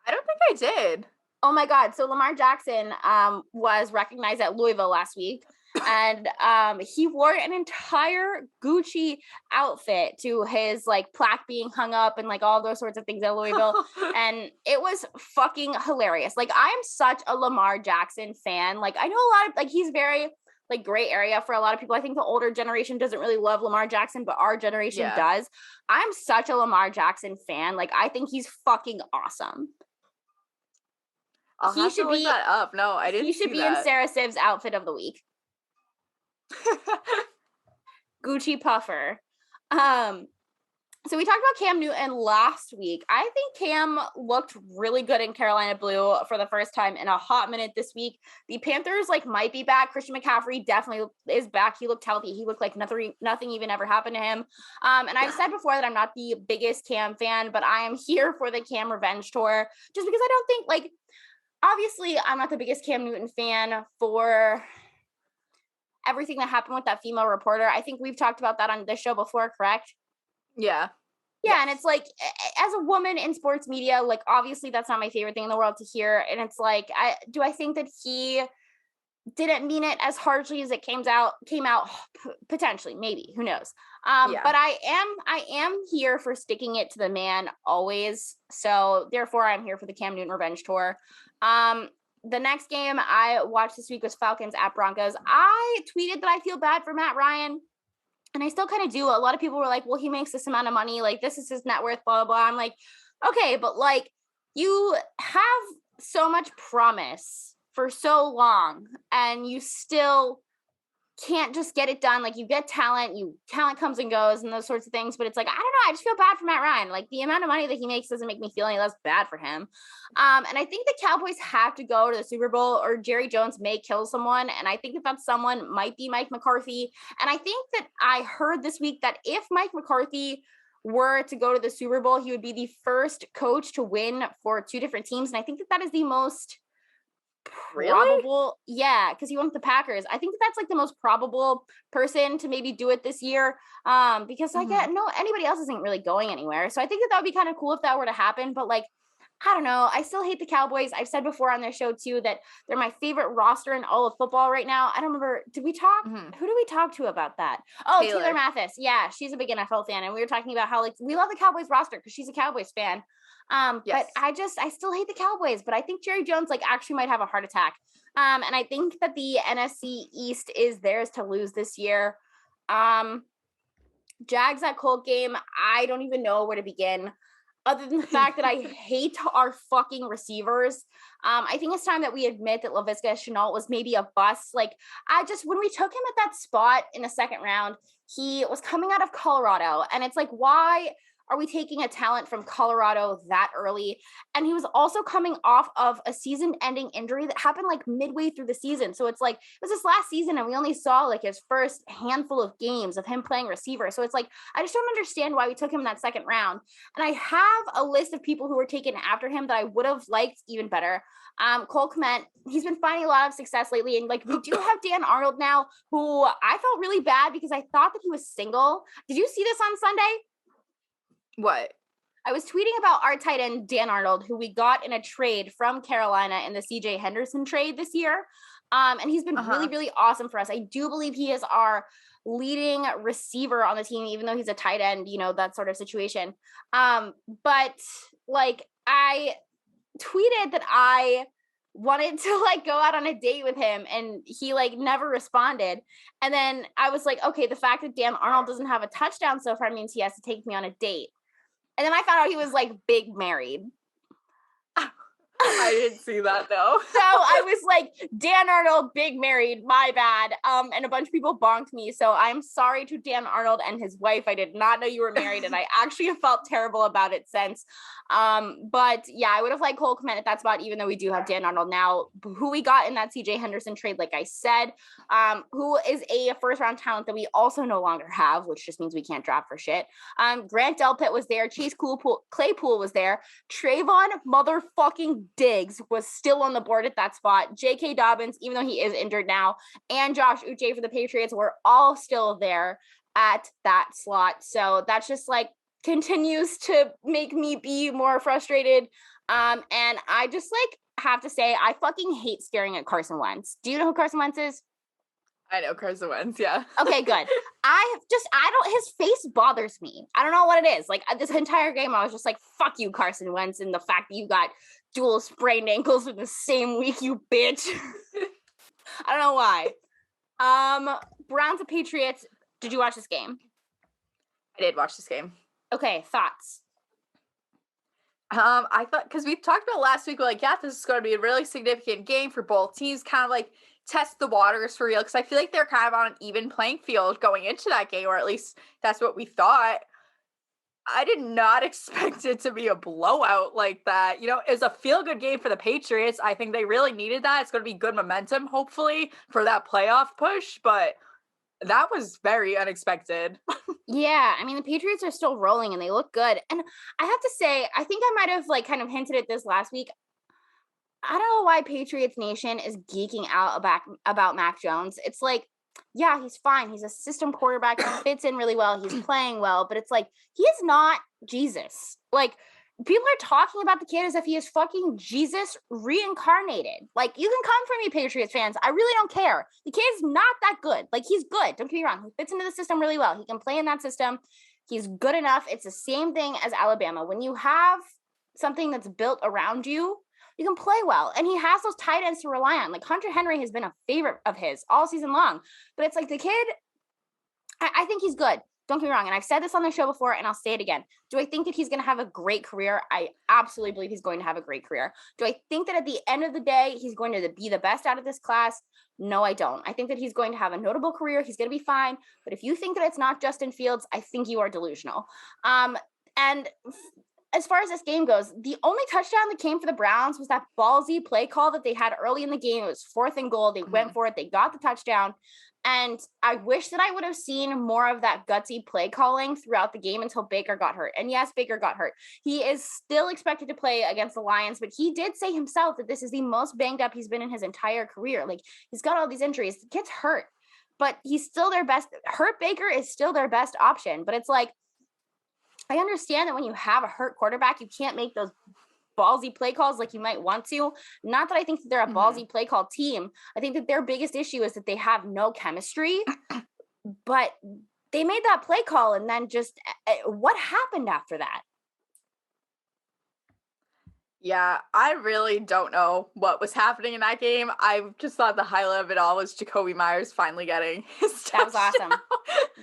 I don't think I did. Oh my God. So Lamar Jackson was recognized at Louisville last week. And he wore an entire Gucci outfit to his like plaque being hung up and like all those sorts of things at Louisville. And it was fucking hilarious. Like I am such a Lamar Jackson fan. Like I know a lot of like he's very like gray area for a lot of people. I think the older generation doesn't really love Lamar Jackson, but our generation does. I'm such a Lamar Jackson fan. Like I think he's fucking awesome. He should look that up. No, I didn't. He should be in Sarah Siv's outfit of the week. Gucci puffer. So we talked about Cam Newton last week. I think Cam looked really good in Carolina blue for the first time in a hot minute this week. The Panthers like might be back. Christian McCaffrey definitely is back. He looked healthy. He looked like nothing even ever happened to him. And I've said before that I'm not the biggest Cam fan, but I am here for the Cam revenge tour just because I don't think like obviously I'm not the biggest Cam Newton fan for everything that happened with that female reporter. I think we've talked about that on this show before, correct? Yeah. Yeah, Yes. and it's like, as a woman in sports media, like, obviously that's not my favorite thing in the world to hear. And it's like, I think that he didn't mean it as harshly as it came out potentially, maybe, who knows. But I am here for sticking it to the man always. So therefore I'm here for the Cam Newton revenge tour. The next game I watched this week was Falcons at Broncos. I tweeted that I feel bad for Matt Ryan. And I still kind of do. A lot of people were like, well, he makes this amount of money. Like, this is his net worth, blah, blah, blah. I'm like, okay, but like, you have so much promise for so long and you still can't just get it done. Like, you get talent comes and goes and those sorts of things. But it's like, I don't know. I just feel bad for Matt Ryan. Like, the amount of money that he makes doesn't make me feel any less bad for him. And I think the Cowboys have to go to the Super Bowl or Jerry Jones may kill someone. And I think that someone might be Mike McCarthy. And I think that I heard this week that if Mike McCarthy were to go to the Super Bowl, he would be the first coach to win for two different teams. And I think that is the most probable. Yeah, because he went with the Packers. I think that's like the most probable person to maybe do it this year, because anybody else isn't really going anywhere. So I think that would be kind of cool if that were to happen. But like, I don't know, I still hate the Cowboys. I've said before on their show too that they're my favorite roster in all of football right now. I don't remember, did we talk? Who did we talk to about that? Oh, Taylor Mathis. Yeah, she's a big NFL fan, and we were talking about how like we love the Cowboys roster because she's a Cowboys fan. But I still hate the Cowboys, but I think Jerry Jones like actually might have a heart attack. And I think that the NFC East is theirs to lose this year. Jags at Colt game, I don't even know where to begin, other than the fact that I hate our fucking receivers. I think it's time that we admit that Laviska Shenault was maybe a bust. Like, when we took him at that spot in the second round, he was coming out of Colorado, and it's like, why are we taking a talent from Colorado that early? And he was also coming off of a season-ending injury that happened like midway through the season. So it's like, it was his last season and we only saw like his first handful of games of him playing receiver. So it's like, I just don't understand why we took him in that second round. And I have a list of people who were taken after him that I would have liked even better. Cole Kmet, he's been finding a lot of success lately. And like, we do have Dan Arnold now, who I felt really bad because I thought that he was single. Did you see this on Sunday? What? I was tweeting about our tight end, Dan Arnold, who we got in a trade from Carolina in the CJ Henderson trade this year. And he's been really, really awesome for us. I do believe he is our leading receiver on the team, even though he's a tight end, that sort of situation. But like, I tweeted that I wanted to like go out on a date with him, and he like never responded. And then I was like, okay, the fact that Dan Arnold doesn't have a touchdown so far means he has to take me on a date. And then I found out he was like big married. I didn't see that though. So I was like, Dan Arnold, big married, my bad. And a bunch of people bonked me. So I'm sorry to Dan Arnold and his wife. I did not know you were married, and I actually have felt terrible about it since. But yeah, I would have liked Cole Kmet at that spot, even though we do have Dan Arnold now, who we got in that CJ Henderson trade, like I said, who is a first round talent that we also no longer have, which just means we can't draft for shit. Grant Delpit was there. Chase Claypool was there. Trayvon motherfucking Diggs was still on the board at that spot. J.K. Dobbins, even though he is injured now, and Josh Uche for the Patriots were all still there at that slot. So that's just like continues to make me be more frustrated. And I just like have to say, I fucking hate staring at Carson Wentz. Do you know who Carson Wentz is? I know Carson Wentz, yeah. Okay, good. His face bothers me. I don't know what it is. Like this entire game, I was just like, fuck you, Carson Wentz, and the fact that you got dual sprained ankles in the same week, you bitch. I don't know why. Browns and Patriots. Did you watch this game? I did watch this game. Okay, thoughts? I thought, because we talked about last week, we're like, yeah, this is going to be a really significant game for both teams, kind of like test the waters for real, because I feel like they're kind of on an even playing field going into that game, or at least that's what we thought. I did not expect it to be a blowout like that. It was a feel-good game for the Patriots. I think they really needed that. It's going to be good momentum, hopefully, for that playoff push, but that was very unexpected. Yeah, I mean, the Patriots are still rolling and they look good. And I have to say, I think I might have like kind of hinted at this last week. I don't know why Patriots Nation is geeking out about Mac Jones. It's like, yeah, he's fine. He's a system quarterback. He fits in really well. He's playing well, but it's like, he is not Jesus. Like, people are talking about the kid as if he is fucking Jesus reincarnated. Like, you can come for me, Patriots fans. I really don't care. The kid's not that good. Like, he's good. Don't get me wrong. He fits into the system really well. He can play in that system. He's good enough. It's the same thing as Alabama. When you have something that's built around you, you can play well. And he has those tight ends to rely on. Like, Hunter Henry has been a favorite of his all season long. But it's like, the kid, I think he's good. Don't get me wrong. And I've said this on the show before, and I'll say it again. Do I think that he's going to have a great career? I absolutely believe he's going to have a great career. Do I think that at the end of the day, he's going to be the best out of this class? No, I don't. I think that he's going to have a notable career. He's going to be fine. But if you think that it's not Justin Fields, I think you are delusional. And as far as this game goes, the only touchdown that came for the Browns was that ballsy play call that they had early in the game. It was 4th and goal. They went for it. They got the touchdown. And I wish that I would have seen more of that gutsy play calling throughout the game until Baker got hurt. And yes, Baker got hurt. He is still expected to play against the Lions, but he did say himself that this is the most banged up he's been in his entire career. Like, he's got all these injuries. The kid's hurt, but he's still their best. Hurt Baker is still their best option. But it's like, I understand that when you have a hurt quarterback, you can't make those ballsy play calls like you might want to. Not that I think that they're a ballsy play call team. I think that their biggest issue is that they have no chemistry, but they made that play call and then just what happened after that? Yeah, I really don't know what was happening in that game. I just thought the highlight of it all was Jacoby Myers finally getting his touchdown. That was awesome.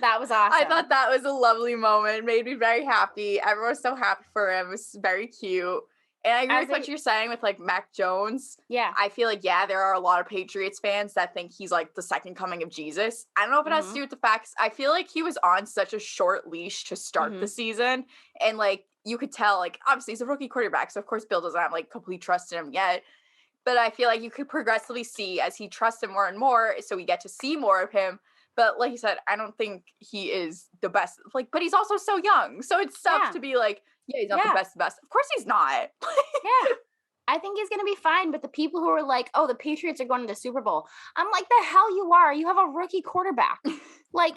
That was awesome. I thought that was a lovely moment. Made me very happy. Everyone was so happy for him. It was very cute. And I agree with what you're saying with, like, Mac Jones. Yeah. I feel like, yeah, there are a lot of Patriots fans that think he's, like, the second coming of Jesus. I don't know if it has to do with the facts. I feel like he was on such a short leash to start the season. And, like, you could tell, like, obviously he's a rookie quarterback, so of course Bill doesn't have, like, complete trust in him yet. But I feel like you could progressively see as he trusts him more and more, so we get to see more of him. But like you said, I don't think he is the best. Like, but he's also so young. So it's tough to be like, yeah, he's not the best. Of course he's not. Yeah. I think he's going to be fine. But the people who are like, oh, the Patriots are going to the Super Bowl. I'm like, the hell you are. You have a rookie quarterback. Like,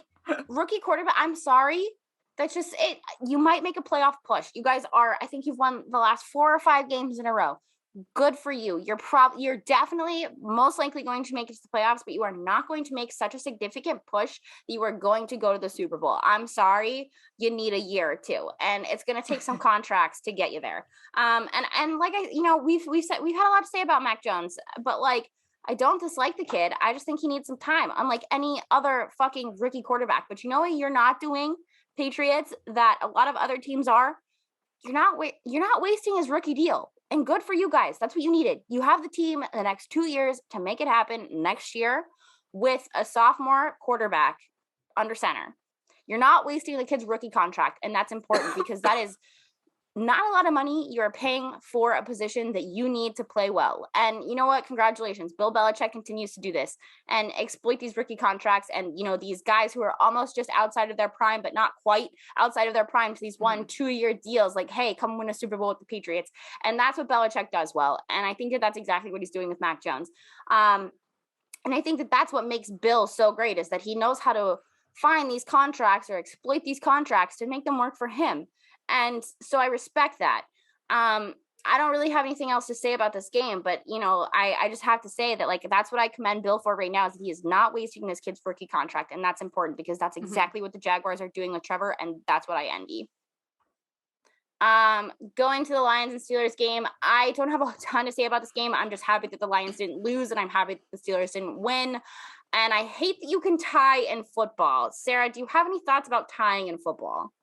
rookie quarterback. I'm sorry. That's just it. You might make a playoff push. You guys are, I think you've won the last 4 or 5 games in a row. Good for you. You're definitely most likely going to make it to the playoffs, but you are not going to make such a significant push that you are going to go to the Super Bowl. I'm sorry. You need a year or 2, and it's going to take some contracts to get you there. And like we've had a lot to say about Mac Jones, but like, I don't dislike the kid. I just think he needs some time, unlike any other fucking rookie quarterback. But you know what you're not doing, Patriots, that a lot of other teams are? You're not wasting his rookie deal. And good for you guys. That's what you needed. You have the team in the next 2 years to make it happen next year with a sophomore quarterback under center. You're not wasting the kid's rookie contract. And that's important because that is not a lot of money you're paying for a position that you need to play well. And you know what? Congratulations. Bill Belichick continues to do this and exploit these rookie contracts and, these guys who are almost just outside of their prime, but not quite outside of their prime to these 1-2 year deals. Like, hey, come win a Super Bowl with the Patriots. And that's what Belichick does well. And I think that that's exactly what he's doing with Mac Jones. And I think that that's what makes Bill so great is that he knows how to find these contracts or exploit these contracts to make them work for him. And so I respect that. I don't really have anything else to say about this game, but I just have to say that like that's what I commend Bill for right now is he is not wasting this kid's rookie contract, and that's important because that's exactly what the Jaguars are doing with Trevor, and that's what I envy. Going to the Lions and Steelers game, I don't have a ton to say about this game. I'm just happy that the Lions didn't lose, and I'm happy that the Steelers didn't win. And I hate that you can tie in football. Sarah, do you have any thoughts about tying in football?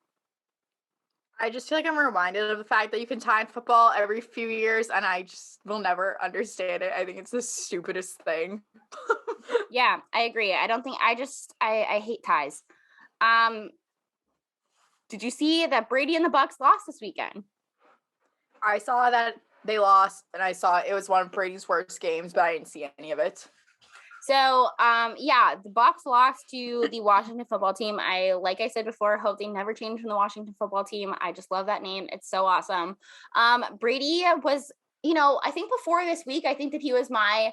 I just feel like I'm reminded of the fact that you can tie in football every few years, and I just will never understand it. I think it's the stupidest thing. Yeah, I agree. I hate ties. Did you see that Brady and the Bucks lost this weekend? I saw that they lost, and I saw it was one of Brady's worst games, but I didn't see any of it. So, the Bucs lost to the Washington football team. Like I said before, hope they never change from the Washington football team. I just love that name. It's so awesome. Brady was I think before this week, I think that he was my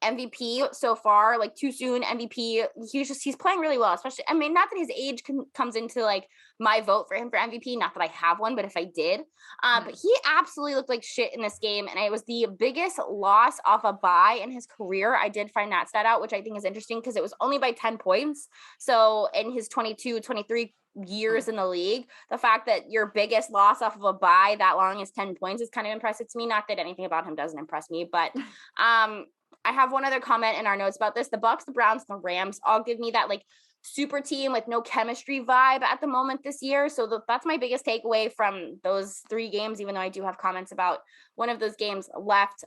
MVP so far, like too soon MVP. He's playing really well, especially, I mean, not that his age comes into like my vote for him for MVP, not that I have one, but if I did, but he absolutely looked like shit in this game. And it was the biggest loss off a bye in his career. I did find that stat out, which I think is interesting because it was only by 10 points. So in his 22, 23 years in the league, the fact that your biggest loss off of a bye that long is 10 points is kind of impressive to me. Not that anything about him doesn't impress me, but I have one other comment in our notes about this. The Bucs, the Browns, and the Rams all give me that like super team with no chemistry vibe at the moment this year. So that's my biggest takeaway from those 3 games, even though I do have comments about one of those games left.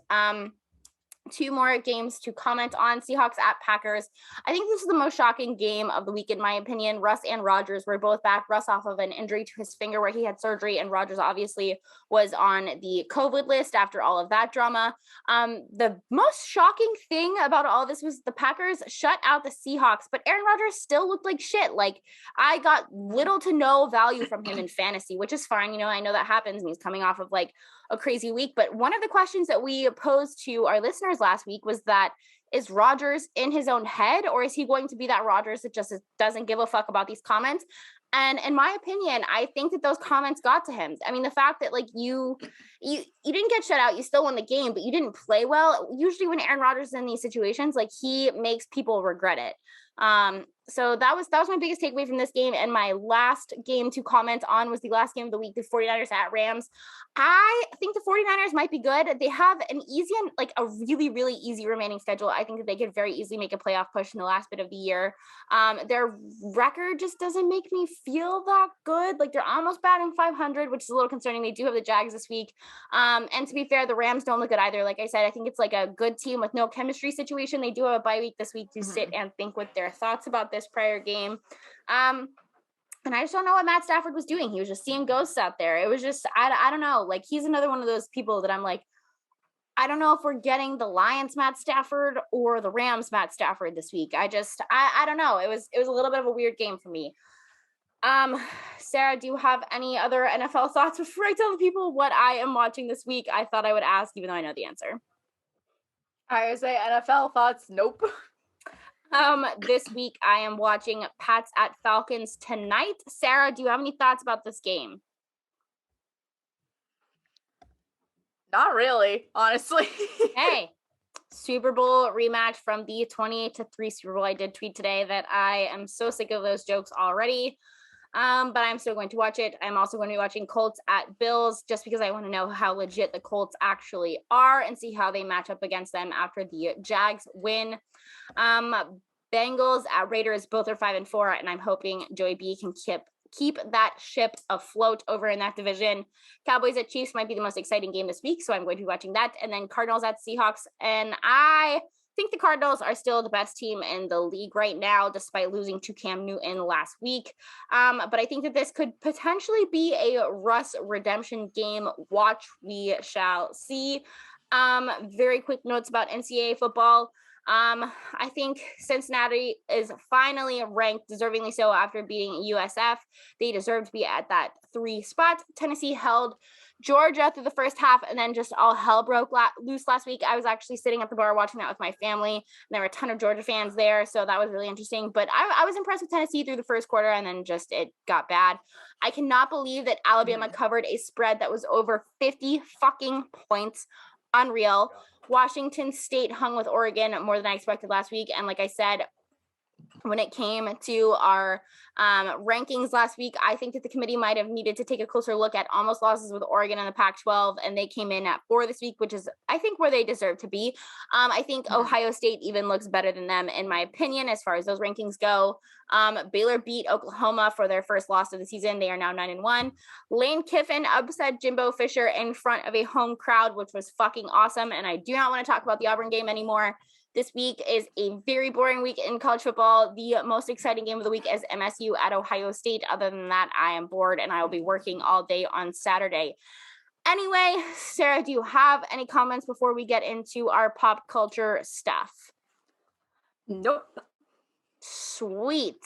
2 more games to comment on. Seahawks at Packers. I think this is the most shocking game of the week, in my opinion. Russ and Rodgers were both back. Russ off of an injury to his finger where he had surgery, and Rodgers obviously was on the COVID list after all of that drama. The most shocking thing about all this was the Packers shut out the Seahawks, but Aaron Rodgers still looked like shit. Like, I got little to no value from him in fantasy, which is fine. I know that happens, and he's coming off of like a crazy week. But one of the questions that we posed to our listeners last week was that, is Rodgers in his own head, or is he going to be that Rodgers that just doesn't give a fuck about these comments? And in my opinion, I think that those comments got to him. I mean, the fact that like you didn't get shut out, you still won the game, but you didn't play well. Usually when Aaron Rodgers is in these situations, like he makes people regret it. So that was my biggest takeaway from this game. And my last game to comment on was the last game of the week, the 49ers at Rams. I think the 49ers might be good. They have an easy and like a really, really easy remaining schedule. I think that they could very easily make a playoff push in the last bit of the year. Their record just doesn't make me feel that good. Like, they're almost batting 500, which is a little concerning. They do have the Jags this week. And to be fair, the Rams don't look good either. Like I said, I think it's like a good team with no chemistry situation. They do have a bye week this week to sit and think with their thoughts about this prior game. And I just don't know what Matt Stafford was doing. He was just seeing ghosts out there. It was just, I don't know. Like, he's another one of those people that I'm like, I don't know if we're getting the Lions Matt Stafford or the Rams Matt Stafford this week. I don't know. It was a little bit of a weird game for me. Sarah, do you have any other NFL thoughts before I tell the people what I am watching this week? I thought I would ask, even though I know the answer. I would say NFL thoughts. Nope. This week I am watching Pats at Falcons tonight. Sarah, do you have any thoughts about this game? Not really, honestly. Hey, Super Bowl rematch from the 28-3 Super Bowl. I did tweet today that I am so sick of those jokes already. But I'm still going to watch it. I'm also going to be watching Colts at Bills just because I want to know how legit the Colts actually are and see how they match up against them after the Jags win. Bengals at Raiders, both are 5-4, and I'm hoping Joey B can keep that ship afloat over in that division. Cowboys at Chiefs might be the most exciting game this week, so I'm going to be watching that. And then Cardinals at Seahawks, and I think the Cardinals are still the best team in the league right now, despite losing to Cam Newton last week. But I think that this could potentially be a Russ redemption game. Watch, we shall see. Very quick notes about NCAA football. I think Cincinnati is finally ranked, deservingly so, after beating USF. They deserve to be at that 3 spot. Tennessee held Georgia through the first half, and then just all hell broke loose last week. I was actually sitting at the bar watching that with my family, and there were a ton of Georgia fans there, so that was really interesting. But I was impressed with Tennessee through the first quarter, and then just it got bad. I cannot believe that Alabama covered a spread that was over 50 fucking points. Unreal. Washington State hung with Oregon more than I expected last week. And like I said, when it came to our rankings last week, I think that the committee might have needed to take a closer look at almost losses with Oregon and the Pac-12, and they came in at 4 this week, which is, I think, where they deserve to be. I think Ohio State even looks better than them, in my opinion, as far as those rankings go. Baylor beat Oklahoma for their first loss of the season. They are now 9-1. Lane Kiffin upset Jimbo Fisher in front of a home crowd, which was fucking awesome. And I do not want to talk about the Auburn game anymore. This week is a very boring week in college football. The most exciting game of the week is MSU at Ohio State. Other than that, I am bored and I will be working all day on Saturday. Anyway, Sarah, do you have any comments before we get into our pop culture stuff? Nope. Sweet.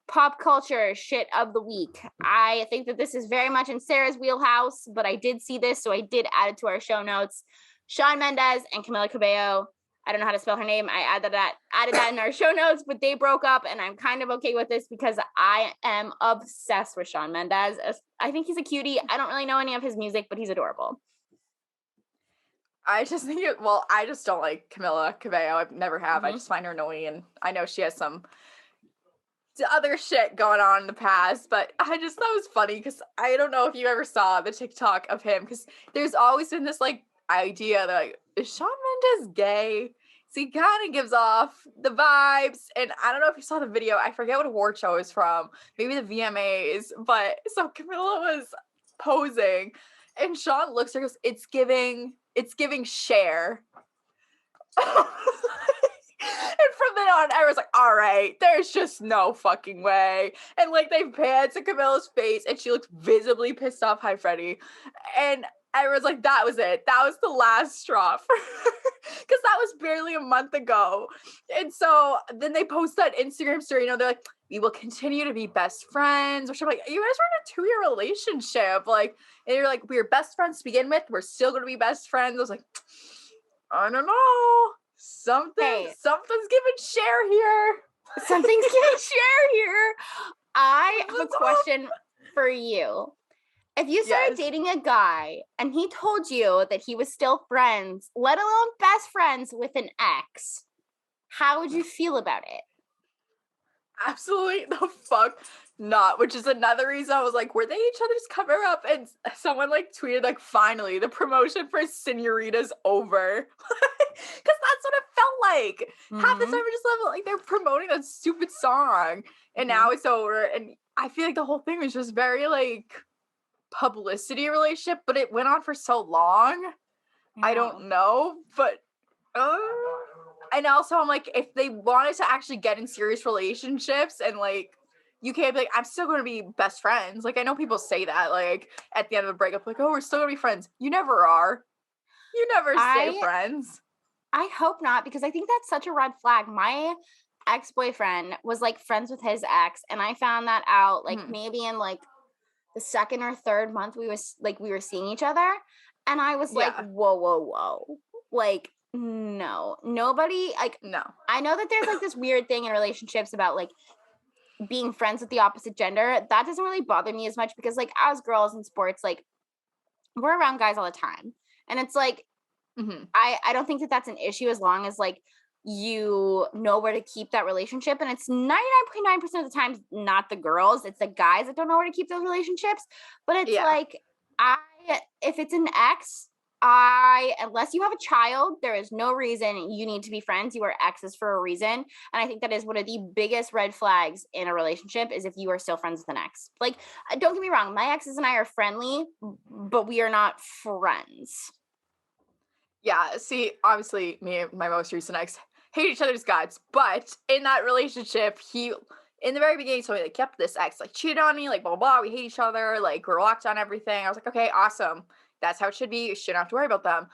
pop culture shit of the week. I think that this is very much in Sarah's wheelhouse, but I did see this, so I did add it to our show notes. Shawn Mendes and Camila Cabello. I don't know how to spell her name. I added that in our show notes, but they broke up, and I'm kind of okay with this because I am obsessed with Shawn Mendes. I think he's a cutie. I don't really know any of his music, but he's adorable. I just think I just don't like Camila Cabello. I never have. I just find her annoying, and I know she has some other shit going on in the past, but I just thought it was funny because I don't know if you ever saw the TikTok of him, because there's always been this like idea that like, is Shawn Mendes gay? So he kind of gives off the vibes, and I don't know if you saw the video. I forget what award show it was from, maybe the VMAs, but so Camila was posing, and Shawn looks at her and goes, it's giving Cher. And from then on, I was like, all right, there's just no fucking way. And like they pan to Camilla's face, and she looks visibly pissed off. Hi, Freddie. And I was like, that was it. That was the last straw for her. Because that was barely a month ago. And so then they post that Instagram story, they're like, we will continue to be best friends. Which I'm like, you guys were in a 2-year relationship. Like, and you're like, we were best friends to begin with. We're still going to be best friends. I was like, I don't know. Something's giving Cher here. Something's giving Cher here. I have a question for you. If you started dating a guy and he told you that he was still friends, let alone best friends with an ex, how would you feel about it? Absolutely the fuck not, which is another reason I was like, were they each other's cover up? And someone like tweeted like, finally the promotion for Senorita's over. Because that's what it felt like. Half the time I just love it, like they're promoting that stupid song, and now it's over. And I feel like the whole thing was just very like publicity relationship, but it went on for so long. I don't know, but and also I'm like, if they wanted to actually get in serious relationships, and like you can't be like, I'm still going to be best friends. Like I know people say that like at the end of a breakup, like, oh, we're still going to be friends. You never are. You never stay friends. I hope not, because I think that's such a red flag. My ex-boyfriend was like friends with his ex, and I found that out like maybe in like the second or third month we were seeing each other, and I was like, whoa, like no, nobody, like no. I know that there's like this weird thing in relationships about like being friends with the opposite gender. That doesn't really bother me as much, because like as girls in sports, like we're around guys all the time, and it's like I don't think that that's an issue as long as like you know where to keep that relationship. And it's 99.9% of the time not the girls, it's the guys that don't know where to keep those relationships. But it's like if it's an ex, unless you have a child, there is no reason you need to be friends. You are exes for a reason. And I think that is one of the biggest red flags in a relationship, is if you are still friends with an ex. Like, don't get me wrong, my exes and I are friendly, but we are not friends. Yeah, see, obviously, me and my most recent ex hate each other's guts, but in that relationship, he, in the very beginning, told me, like, yep, this ex, like, cheated on me, like, blah, blah, blah, we hate each other, like, we're locked on everything. I was like, okay, awesome. That's how it should be. You shouldn't have to worry about them.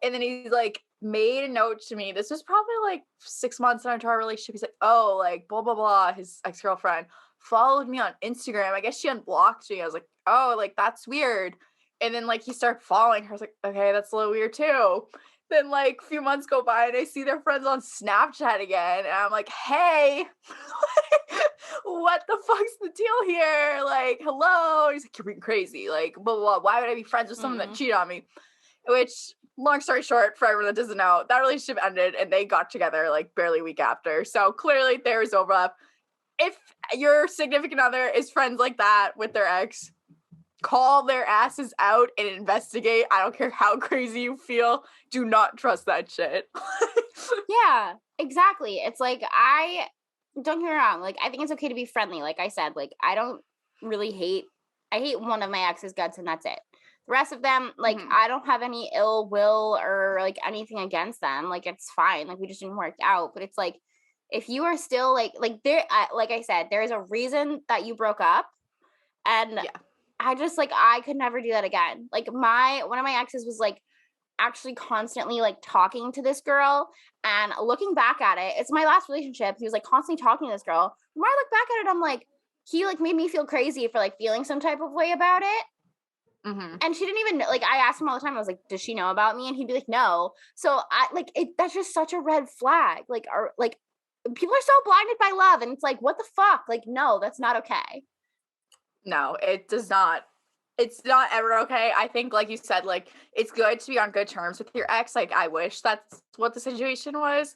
And then he, like, made a note to me. This was probably, like, 6 months into our relationship. He's like, oh, like, blah, blah, blah, his ex-girlfriend followed me on Instagram. I guess she unblocked me. I was like, oh, like, that's weird. And then, like, he started following her. I was like, okay, that's a little weird, too. Then, like, a few months go by, and I see their friends on Snapchat again. And I'm like, hey, what the fuck's the deal here? Like, hello? He's like, you're being crazy. Like, blah, blah, blah. Why would I be friends with someone that cheated on me? Which, long story short, for everyone that doesn't know, that relationship ended, and they got together, like, barely a week after. So, clearly, there is overlap. If your significant other is friends like that with their ex, call their asses out and investigate. I don't care how crazy you feel. Do not trust that shit. Yeah, exactly. It's like, don't get me wrong. Like, I think it's okay to be friendly. Like I said, like, I hate one of my ex's guts, and that's it. The rest of them, like, I don't have any ill will or like anything against them. Like, it's fine. Like, we just didn't work out. But it's like, if you are still like there, like I said, there is a reason that you broke up. And I just, like, I could never do that again. Like, one of my exes was, like, actually constantly, like, talking to this girl, and looking back at it, it's my last relationship. He was, like, constantly talking to this girl. When I look back at it, I'm like, he like made me feel crazy for like feeling some type of way about it. Mm-hmm. And she didn't even know, like, I asked him all the time, I was like, does she know about me? And he'd be like, no. So I like it, that's just such a red flag. Like, people are so blinded by love, and it's like, what the fuck? Like, no, that's not okay. No, it does not. It's not ever okay. I think, like you said, like, it's good to be on good terms with your ex. Like, I wish that's what the situation was.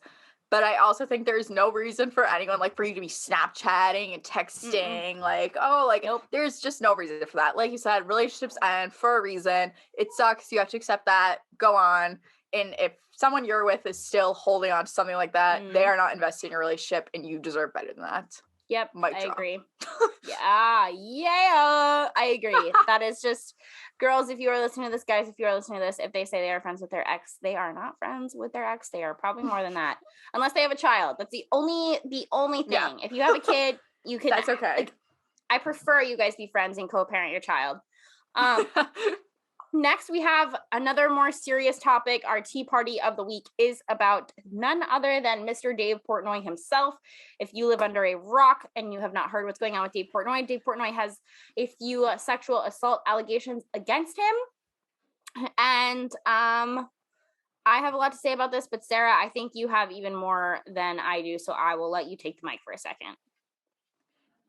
But I also think there's no reason for anyone, like, for you to be Snapchatting and texting. Like, oh, like, Nope. there's just no reason for that. Like you said, relationships end for a reason. It sucks. You have to accept that. Go on. And if someone you're with is still holding on to something like that, they are not investing in a relationship, and you deserve better than that. Yep, Mic I drop. agree. Yeah, I agree. That is just, girls, if you are listening to this, guys, if you are listening to this, if they say they are friends with their ex, they are not friends with their ex. They are probably more than that, unless they have a child. That's the only thing. Yeah. If you have a kid, you can. That's okay. Like, I prefer you guys be friends and co-parent your child. Next, we have another more serious topic. Our tea party of the week is about none other than Mr. Dave Portnoy himself. If you live under a rock and you have not heard what's going on with Dave Portnoy has a few sexual assault allegations against him. And I have a lot to say about this, but Sarah, I think you have even more than I do, so I will let you take the mic for a second.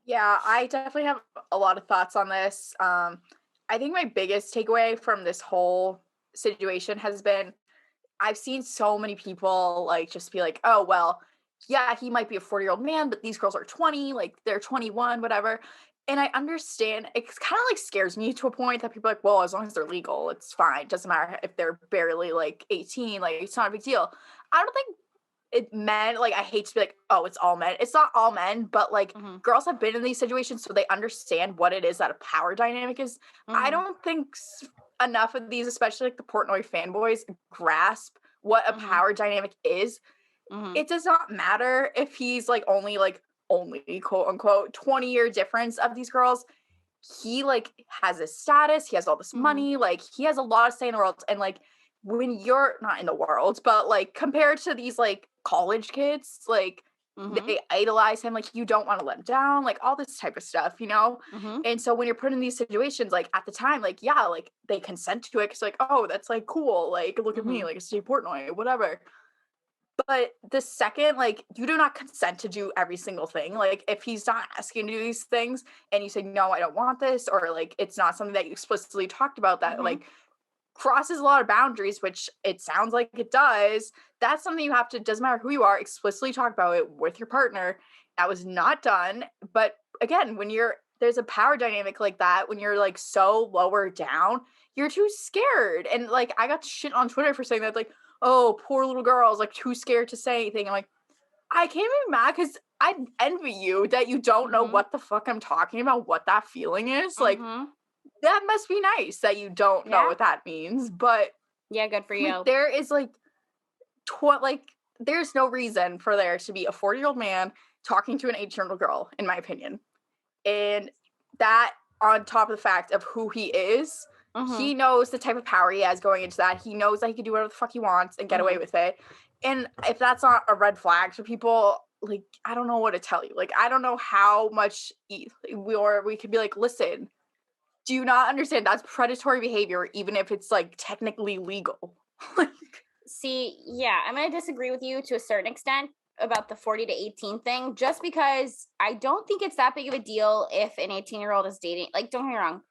Yeah, I definitely have a lot of thoughts on this. I think my biggest takeaway from this whole situation has been I've seen so many people like just be like, oh, well, yeah, he might be a 40-year-old man, but these girls are 20, like they're 21, whatever. And I understand it's kind of like scares me to a point that people are like, well, as long as they're legal, it's fine. Doesn't matter if they're barely like 18, like it's not a big deal. I don't think it men, like I hate to be like, oh, it's all men. It's not all men, but like girls have been in these situations, so they understand what it is that a power dynamic is. I don't think enough of these, especially like the Portnoy fanboys, grasp what a power dynamic is. It does not matter if he's like only quote unquote 20-year difference of these girls. He like has a status, he has all this money, like he has a lot of say in the world. And like when you're not in the world, but like compared to these like college kids, like they idolize him, like you don't want to let him down, like all this type of stuff, you know? And so when you're put in these situations, like at the time, like, yeah, like they consent to it because like, oh, that's like cool, like look at me, like Steve Portnoy, whatever. But the second, like, you do not consent to do every single thing. Like, if he's not asking to do these things and you say, no, I don't want this, or like, it's not something that you explicitly talked about that, like, crosses a lot of boundaries, which it sounds like it does. That's something you have to, doesn't matter who you are, explicitly talk about it with your partner. That was not done. But again, when there's a power dynamic like that, when you're like so lower down, you're too scared. And like, I got shit on Twitter for saying that, like, oh, poor little girl's like too scared to say anything. I'm like, I can't be mad because I envy you that you don't know what the fuck I'm talking about, what that feeling is. Like, that must be nice that you don't know what that means. But yeah, good for you. There is like, there's no reason for there to be a 40-year-old man talking to an 18-year-old girl, in my opinion. And that on top of the fact of who he is, he knows the type of power he has going into that. He knows that he can do whatever the fuck he wants and get away with it. And if that's not a red flag for people, like, I don't know what to tell you. Like, I don't know how much we could be like, listen, do you not understand that's predatory behavior, even if it's like technically legal? See, yeah, I'm going to disagree with you to a certain extent about the 40 to 18 thing, just because I don't think it's that big of a deal if an 18-year-old is dating. Like, don't get me wrong.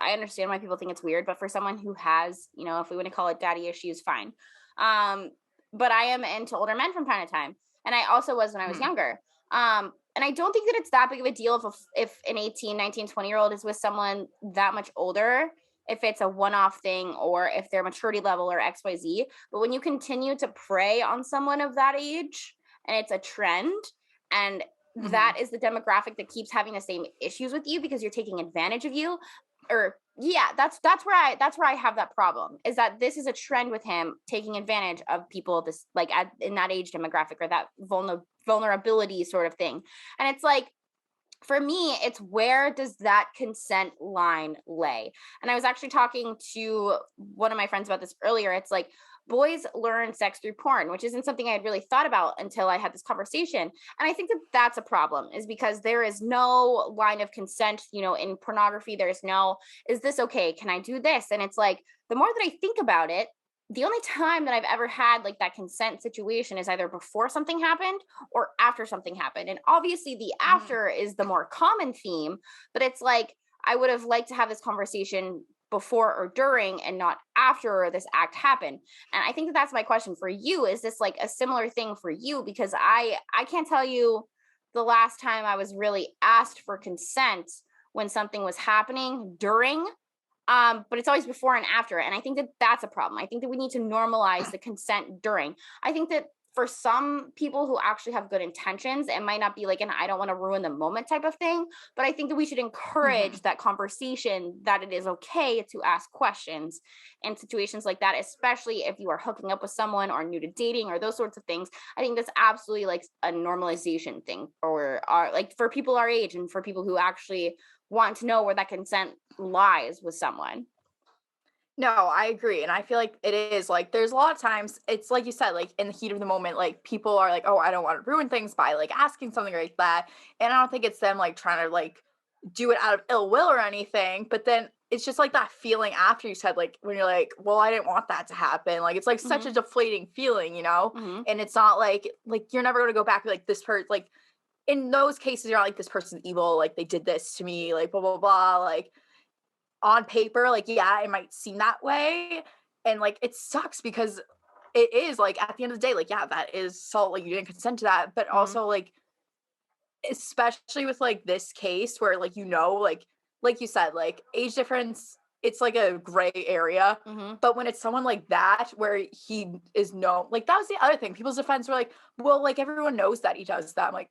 I understand why people think it's weird, but for someone who has, you know, if we want to call it daddy issues, fine. But I am into older men from time to time. And I also was when I was younger. And I don't think that it's that big of a deal if an 18, 19, 20-year-old is with someone that much older, if it's a one-off thing or if their maturity level or XYZ. But when you continue to prey on someone of that age and it's a trend and that is the demographic that keeps having the same issues with you because you're taking advantage of you, or that's where I have that problem, is that this is a trend with him taking advantage of people this like in that age demographic or that vulnerability sort of thing. And it's like, for me, it's where does that consent line lay? And I was actually talking to one of my friends about this earlier. It's like, boys learn sex through porn, which isn't something I had really thought about until I had this conversation. And I think that that's a problem, is because there is no line of consent, in pornography. There's no, is this okay? Can I do this? And it's like, the more that I think about it, the only time that I've ever had like that consent situation is either before something happened or after something happened. And obviously the after is the more common theme, but it's like, I would have liked to have this conversation before or during and not after this act happened. And I think that that's my question for you. Is this like a similar thing for you? Because I can't tell you the last time I was really asked for consent when something was happening during, but it's always before and after. And I think that that's a problem. I think that we need to normalize the consent during. I think that for some people who actually have good intentions, it might not be like an I don't want to ruin the moment type of thing, but I think that we should encourage that conversation, that it is okay to ask questions in situations like that, especially if you are hooking up with someone or new to dating or those sorts of things. I think that's absolutely like a normalization thing for like for people our age and for people who actually want to know where that consent lies with someone. No, I agree. And I feel like it is like, there's a lot of times, it's like you said, like in the heat of the moment, like people are like, oh, I don't want to ruin things by like asking something like that. And I don't think it's them like trying to like do it out of ill will or anything. But then it's just like that feeling after you said, like, when you're like, well, I didn't want that to happen. Like, it's like such a deflating feeling, And it's not like you're never going to go back to like this person, like in those cases, you're not like, this person's evil. Like they did this to me, like blah, blah, blah. Like, on paper, like, yeah, it might seem that way. And like, it sucks because it is like, at the end of the day, like, yeah, that is assault. Like, you didn't consent to that. But also like, especially with like this case where like, like you said, like age difference, it's like a gray area. But when it's someone like that, where he is known, like that was the other thing. People's defense were like, well, like everyone knows that he does that. I'm like,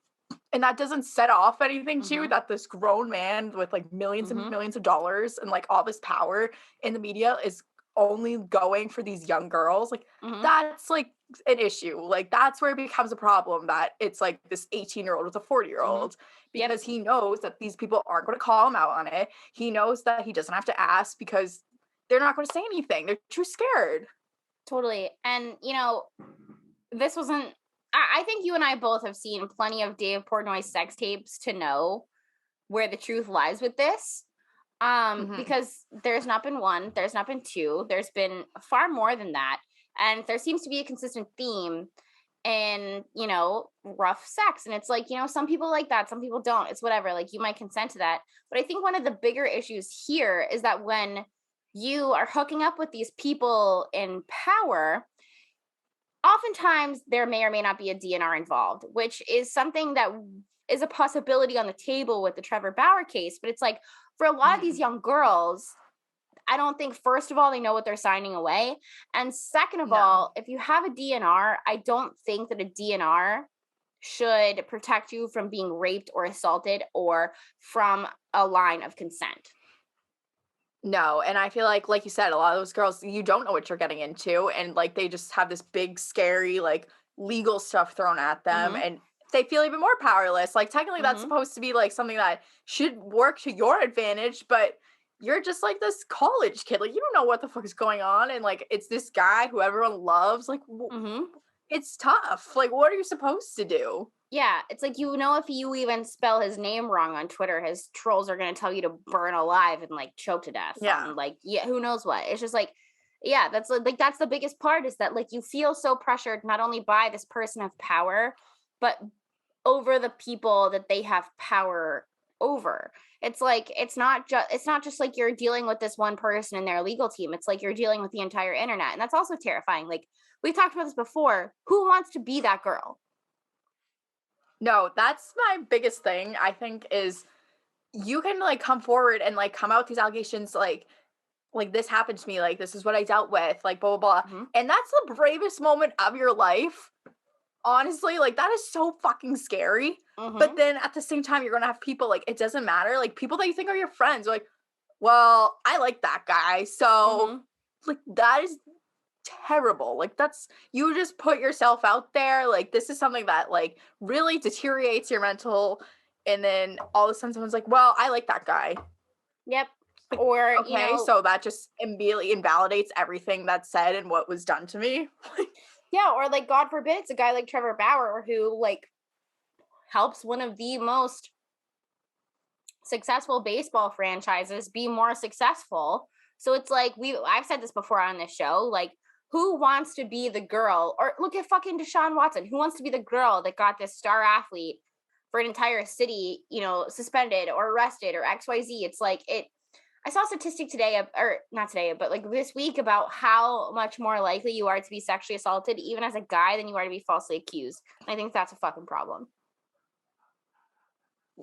and that doesn't set off anything to you, that this grown man with like millions and millions of dollars and like all this power in the media is only going for these young girls. Like that's like an issue. Like that's where it becomes a problem, that it's like this 18-year-old with a 40-year-old because he knows that these people aren't going to call him out on it. He knows that he doesn't have to ask because they're not going to say anything. They're too scared. Totally. And this wasn't, I think you and I both have seen plenty of Dave Portnoy sex tapes to know where the truth lies with this. Because there's not been one, there's not been two, there's been far more than that. And there seems to be a consistent theme in, rough sex. And it's like, some people like that, some people don't. It's whatever, like you might consent to that. But I think one of the bigger issues here is that when you are hooking up with these people in power, oftentimes there may or may not be a DNR involved, which is something that is a possibility on the table with the Trevor Bauer case. But it's like, for a lot of these young girls, I don't think, first of all, they know what they're signing away. And second of all, if you have a DNR, I don't think that a DNR should protect you from being raped or assaulted or from a line of consent. No, and I feel like you said, a lot of those girls, you don't know what you're getting into, and like they just have this big, scary, like legal stuff thrown at them, and they feel even more powerless. Like technically that's supposed to be like something that should work to your advantage, but you're just like this college kid. Like you don't know what the fuck is going on, and like it's this guy who everyone loves. Like it's tough. Like what are you supposed to do? Yeah, it's like, if you even spell his name wrong on Twitter, his trolls are going to tell you to burn alive and like choke to death. Yeah. Like, who knows what? It's just like, yeah, that's the biggest part, is that like you feel so pressured not only by this person of power, but over the people that they have power over. It's like, it's not just like you're dealing with this one person and their legal team. It's like you're dealing with the entire internet. And that's also terrifying. Like we've talked about this before. Who wants to be that girl? No, that's my biggest thing, I think, is you can like come forward and like come out with these allegations like this happened to me, like this is what I dealt with, like blah blah blah. And that's the bravest moment of your life. Honestly, like that is so fucking scary. But then at the same time, you're gonna have people like, it doesn't matter, like people that you think are your friends are like, well, I like that guy, so like that is terrible. Like that's, you just put yourself out there. Like this is something that like really deteriorates your mental, and then all of a sudden someone's like, well, I like that guy. Yep. Or, Okay, so that just immediately invalidates everything that's said and what was done to me. yeah, or like, God forbid, it's a guy like Trevor Bauer who like helps one of the most successful baseball franchises be more successful. So it's like, I've said this before on this show, like, who wants to be the girl? Or look at fucking Deshaun Watson. Who wants to be the girl that got this star athlete for an entire city, suspended or arrested or XYZ? It's like, I saw a statistic today, or not today, but like this week, about how much more likely you are to be sexually assaulted, even as a guy, than you are to be falsely accused. I think that's a fucking problem.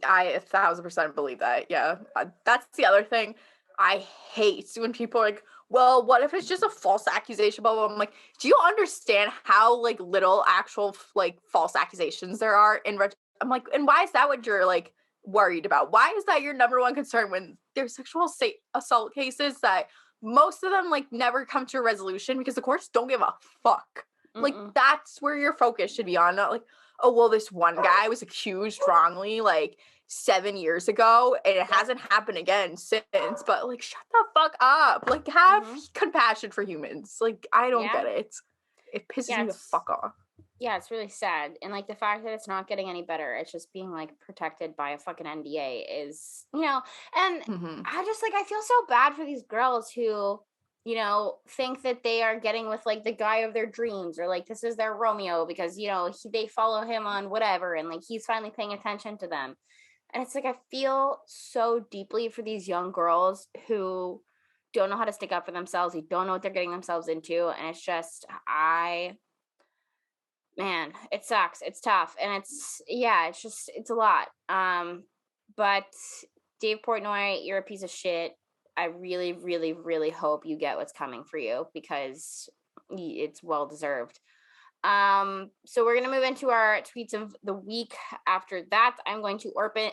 I 1,000% believe that. Yeah. That's the other thing I hate when people are like, well, what if it's just a false accusation? Blah, blah, blah. I'm like, do you understand how like little actual like false accusations there are I'm like, and why is that what you're like worried about? Why is that your number one concern when there's sexual assault cases that most of them like never come to a resolution because the courts don't give a fuck? Like, that's where your focus should be on, not like, oh, well, this one guy was accused wrongly like 7 years ago and it hasn't happened again since. But like, shut the fuck up. Like, have compassion for humans. Like, I don't get it. It pisses me the fuck off. Yeah, it's really sad. And like the fact that it's not getting any better, it's just being like protected by a fucking NDA is, and I feel so bad for these girls who, think that they are getting with like the guy of their dreams, or like this is their Romeo because, they follow him on whatever and like he's finally paying attention to them. And it's like, I feel so deeply for these young girls who don't know how to stick up for themselves, who don't know what they're getting themselves into. And it's just, man, it sucks. It's tough. And it's a lot. But Dave Portnoy, you're a piece of shit. I really, really, really hope you get what's coming for you because it's well deserved. So we're going to move into our tweets of the week. After that, I'm going to open.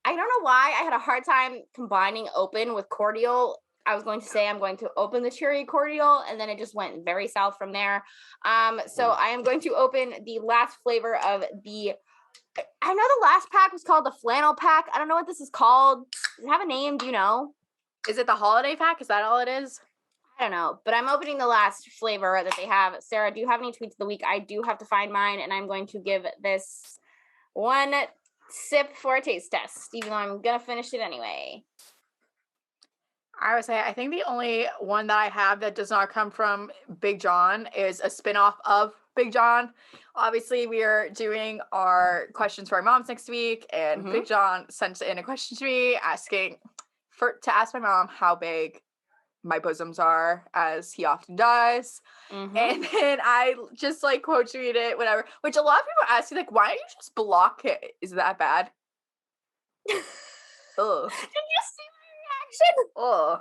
I don't know why I had a hard time combining open with cordial. I was going to say I'm going to open the cherry cordial, and then it just went very south from there. So I am going to open the last flavor of I know the last pack was called the flannel pack. I don't know what this is called. Does it have a name? Do you know? Is it the holiday pack? Is that all it is? I don't know, but I'm opening the last flavor that they have. Sarah, do you have any tweets of the week? I do have to find mine, and I'm going to give this one sip for a taste test, even though I'm going to finish it anyway. I would say I think the only one that I have that does not come from Big John is a spinoff of Big John. Obviously, we are doing our questions for our moms next week, and Big John sent in a question to me asking to ask my mom how big my bosoms are, as he often does. And then I just like quote tweet it, whatever, which a lot of people ask you, like, why don't you just block it? Is that bad? Ugh. Did you see my reaction? Ugh.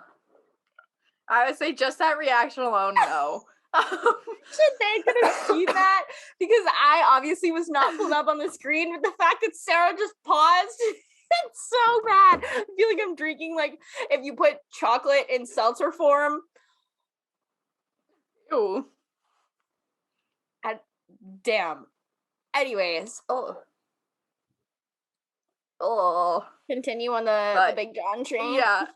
I would say just that reaction alone, no. They couldn't see that because I obviously was not pulled up on the screen, but the fact that Sarah just paused, it's so bad. I feel like I'm drinking like if you put chocolate in seltzer form. Ew. Damn. Anyways. Continue on the Big John train. Yeah.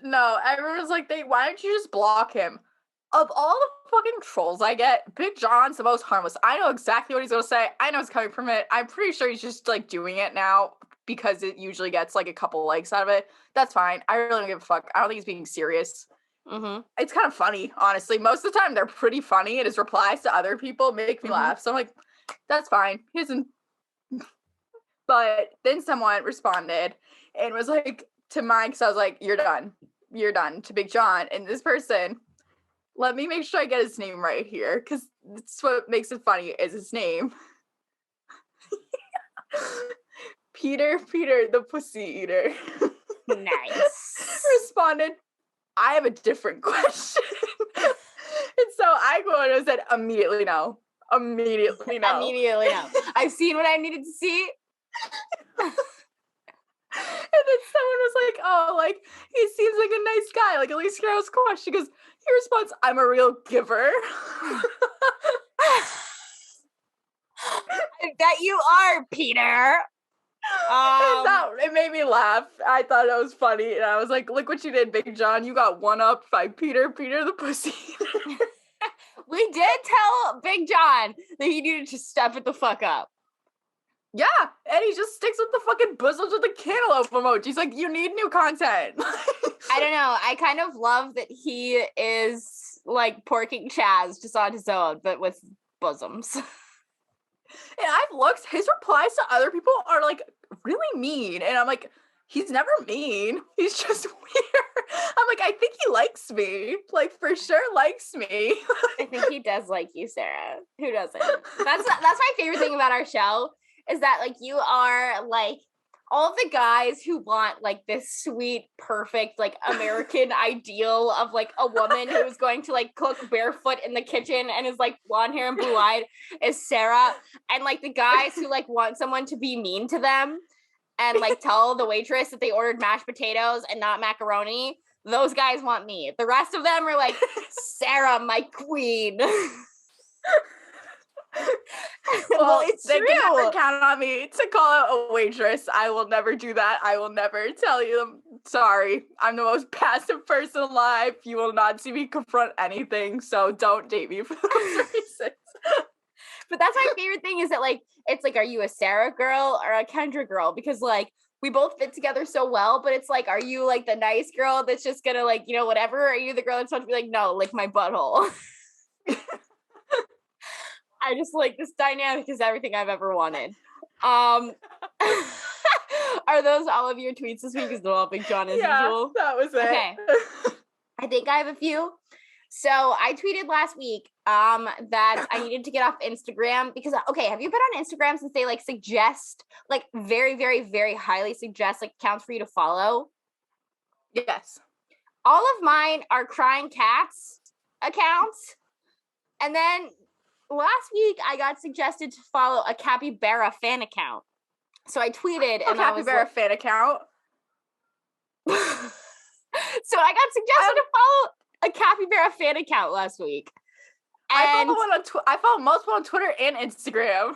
No, everyone's like, why don't you just block him? Of all the fucking trolls I get, Big John's the most harmless. I know exactly what he's going to say. I know it's coming from it. I'm pretty sure he's just, like, doing it now because it usually gets, like, a couple likes out of it. That's fine. I really don't give a fuck. I don't think he's being serious. It's kind of funny, honestly. Most of the time, they're pretty funny, and his replies to other people make me laugh. So I'm like, that's fine. He isn't. But then someone responded and was like, to mine, because I was like, you're done. You're done, to Big John. And this person... Let me make sure I get his name right here, because that's what makes it funny, is his name. Peter, the pussy eater. Nice. Responded, I have a different question. And so I quoted and said, immediately no. Immediately no. Immediately no. I've seen what I needed to see. And then someone was like, oh, like, he seems like a nice guy. Like, at least he asked a question. He goes, he responds, I'm a real giver. I bet you are, Peter. It made me laugh. I thought it was funny. And I was like, look what you did, Big John. You got one up by Peter the pussy. We did tell Big John that he needed to step it the fuck up. Yeah, and he just sticks with the fucking bosoms with the cantaloupe emoji. He's like, you need new content. I don't know. I kind of love that he is like Porking Chaz just on his own, but with bosoms. And I've looked, his replies to other people are like really mean. And I'm like, he's never mean. He's just weird. I'm like, I think he likes me. Like, for sure likes me. I think he does like you, Sarah. Who doesn't? That's my favorite thing about our show is that like you are like all of the guys who want like this sweet, perfect, like American ideal of like a woman who is going to like cook barefoot in the kitchen and is like blonde hair and blue eyed is Sarah. And like the guys who like want someone to be mean to them and like tell the waitress that they ordered mashed potatoes and not macaroni. Those guys want me. The rest of them are like, Sarah, my queen. Well, it's they true. can never count on me to call out a waitress. I will never do that. I will never tell you. Sorry, I'm the most passive person alive. You will not see me confront anything, so don't date me for those reasons. But that's my favorite thing is that like it's like, are you a Sarah girl or a Kendra girl? Because like we both fit together so well, but it's like, are you like the nice girl that's just gonna like, you know, whatever? Or are you the girl that's supposed to be like, no, lick my butthole? I just like this dynamic is everything I've ever wanted. Are those all of your tweets this week? Is it all Big John as usual? That was it. Okay. I think I have a few. So I tweeted last week that I needed to get off Instagram because, okay, have you been on Instagram since they like suggest, like very, very, very highly suggest like accounts for you to follow? Yes. All of mine are crying cats accounts. And then last week I got suggested to follow a capybara fan account. So I tweeted and I was capybara fan account. So I got suggested to follow a capybara fan account last week. And I follow multiple on Twitter and Instagram.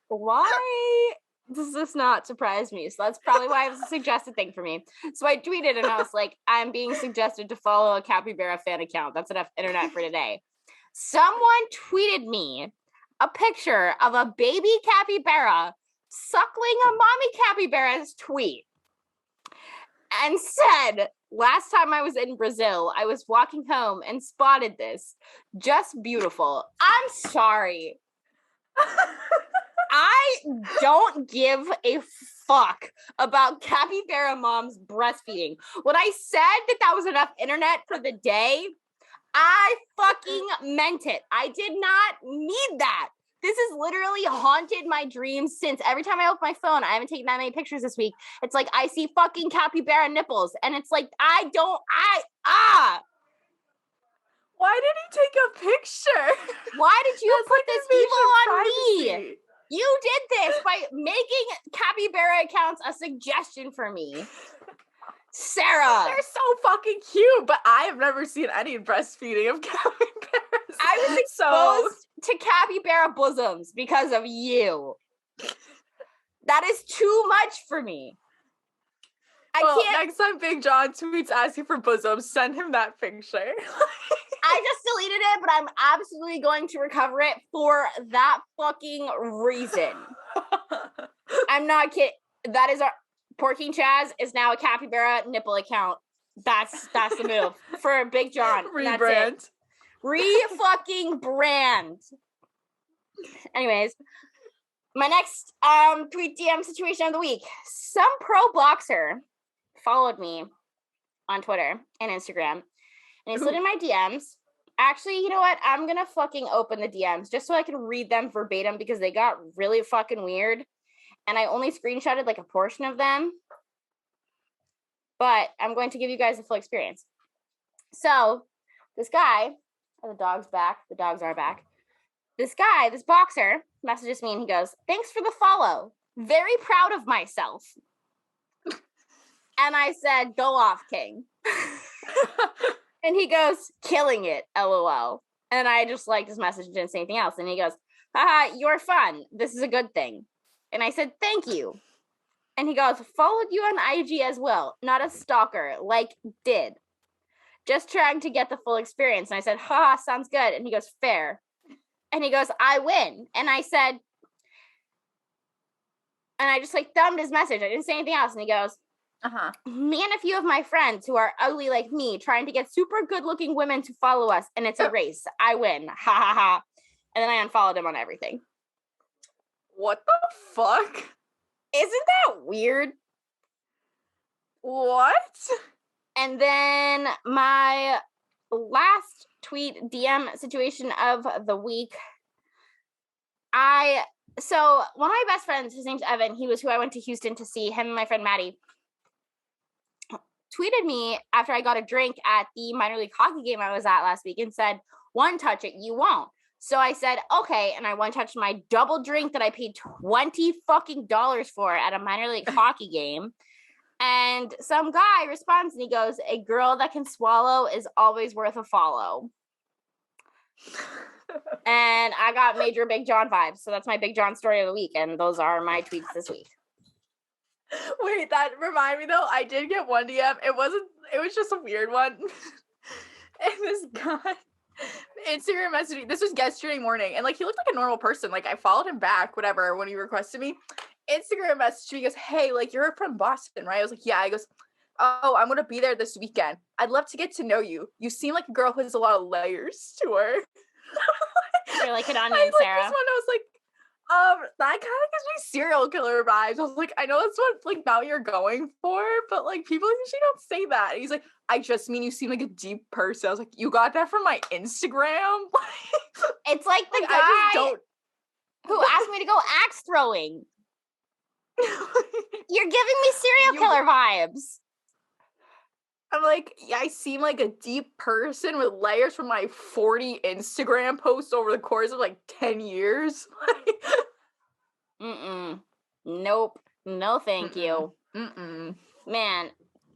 Why does this not surprise me? So that's probably why it was a suggested thing for me. So I tweeted and I was like, I'm being suggested to follow a capybara fan account. That's enough internet for today. Someone tweeted me a picture of a baby capybara suckling a mommy capybara's tweet and said, last time I was in Brazil, I was walking home and spotted this. Just beautiful. I'm sorry. I don't give a fuck about capybara moms breastfeeding. When I said that was enough internet for the day, I fucking meant it. I did not need that. This has literally haunted my dreams since every time I open my phone, I haven't taken that many pictures this week. It's like, I see fucking capybara nipples. And it's like, Why did he take a picture? Why did you put this evil on privacy. me? You did this by making capybara accounts a suggestion for me. Sarah. They're so fucking cute, but I have never seen any breastfeeding of capybaras. I was exposed to capybara bosoms because of you. That is too much for me. I can't. Next time Big John tweets asking for bosoms, send him that picture. I just deleted it, but I'm absolutely going to recover it for that fucking reason. I'm not kidding. That is our Porking Chaz is now a capybara nipple account. That's the move for Big John. Rebrand. Fucking brand. Anyways, my next tweet DM situation of the week. Some pro boxer followed me on Twitter and Instagram, and he slid in my DMs. Actually, you know what? I'm gonna fucking open the DMs just so I can read them verbatim because they got really fucking weird. And I only screenshotted like a portion of them. But I'm going to give you guys the full experience. So, this guy, the dog's back. The dogs are back. This guy, this boxer, messages me and he goes, "Thanks for the follow. Very proud of myself." And I said, "Go off, King." And he goes, "Killing it, LOL." And I just liked his message and didn't say anything else. And he goes, "Haha, you're fun. This is a good thing." And I said, "Thank you." And he goes, followed you on IG as well. Not a stalker, like did. Just trying to get the full experience. And I said, haha, sounds good. And he goes, fair. And he goes, I win. And I said, and I just like thumbed his message. I didn't say anything else. And he goes, me and a few of my friends who are ugly like me trying to get super good looking women to follow us. And it's a race. I win. Ha ha ha. And then I unfollowed him on everything. What the fuck? Isn't that weird? What? And then my last tweet DM situation of the week. So one of my best friends, his name's Evan, he was who I went to Houston to see, him and my friend Maddie, tweeted me after I got a drink at the minor league hockey game I was at last week and said, one touch it, you won't. So I said, okay. And I one touched my double drink that I paid $20 fucking for at a minor league hockey game. And some guy responds and he goes, a girl that can swallow is always worth a follow. And I got major Big John vibes. So that's my Big John story of the week. And those are my tweets this week. Wait, that reminded me though, I did get one DM. It was just a weird one. And this guy Instagram messaged me. This was yesterday morning. And like he looked like a normal person. Like I followed him back, whatever, when he requested me. Instagram messaged me, he goes, hey, like you're from Boston, right? I was like, yeah. He goes, oh, I'm gonna be there this weekend. I'd love to get to know you. You seem like a girl who has a lot of layers to her. You're like an onion, Sarah. This one, I was like, that kind of gives me serial killer vibes. I was like, I know that's what like now you're going for, but like people usually don't say that. And he's like, I just mean you seem like a deep person. I was like, you got that from my Instagram? It's like the like, guy who asked me to go axe throwing. You're giving me serial killer vibes. I'm like, yeah, I seem like a deep person with layers from my 40 Instagram posts over the course of like 10 years. Nope. No, thank you. Man,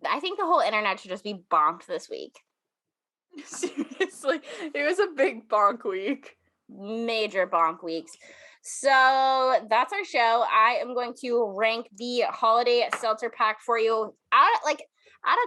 I think the whole internet should just be bonked this week. Seriously, it was a big bonk week. Major bonk weeks. So that's our show. I am going to rank the holiday seltzer pack for you out of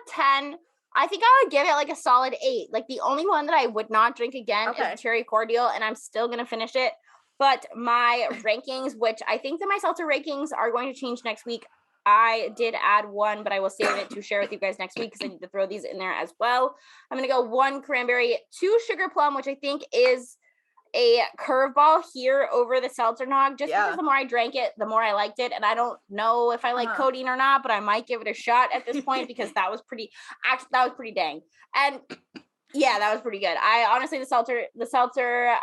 10. I think I would give it like a solid 8. Like the only one that I would not drink again is cherry cordial, and I'm still gonna finish it. But my rankings, which I think that my seltzer rankings are going to change next week. I did add one, but I will save it to share with you guys next week because I need to throw these in there as well. I'm gonna go 1 cranberry, 2 sugar plum, which I think is a curveball here over the seltzer nog, just because the more I drank it, the more I liked it. And I don't know if I like codeine or not, but I might give it a shot at this point because that was pretty dang. And yeah, that was pretty good. I honestly, the seltzer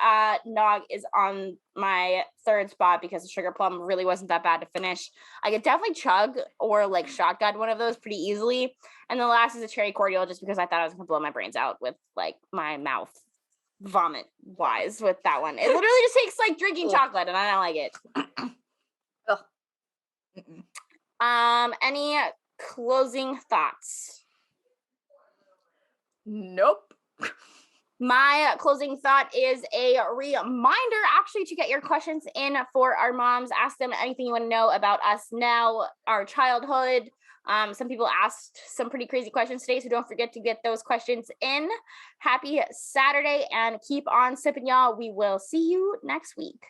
nog is on my 3rd spot because the sugar plum really wasn't that bad to finish. I could definitely chug or like shotgun one of those pretty easily. And the last is a cherry cordial, just because I thought I was gonna blow my brains out with like my mouth vomit wise with that one. It literally just tastes like drinking chocolate, and I don't like it. Any closing thoughts? Nope. My closing thought is a reminder actually to get your questions in for our moms. Ask them anything you want to know about us now, our childhood. Some people asked some pretty crazy questions today, so don't forget to get those questions in. Happy Saturday and keep on sipping, y'all. We will see you next week.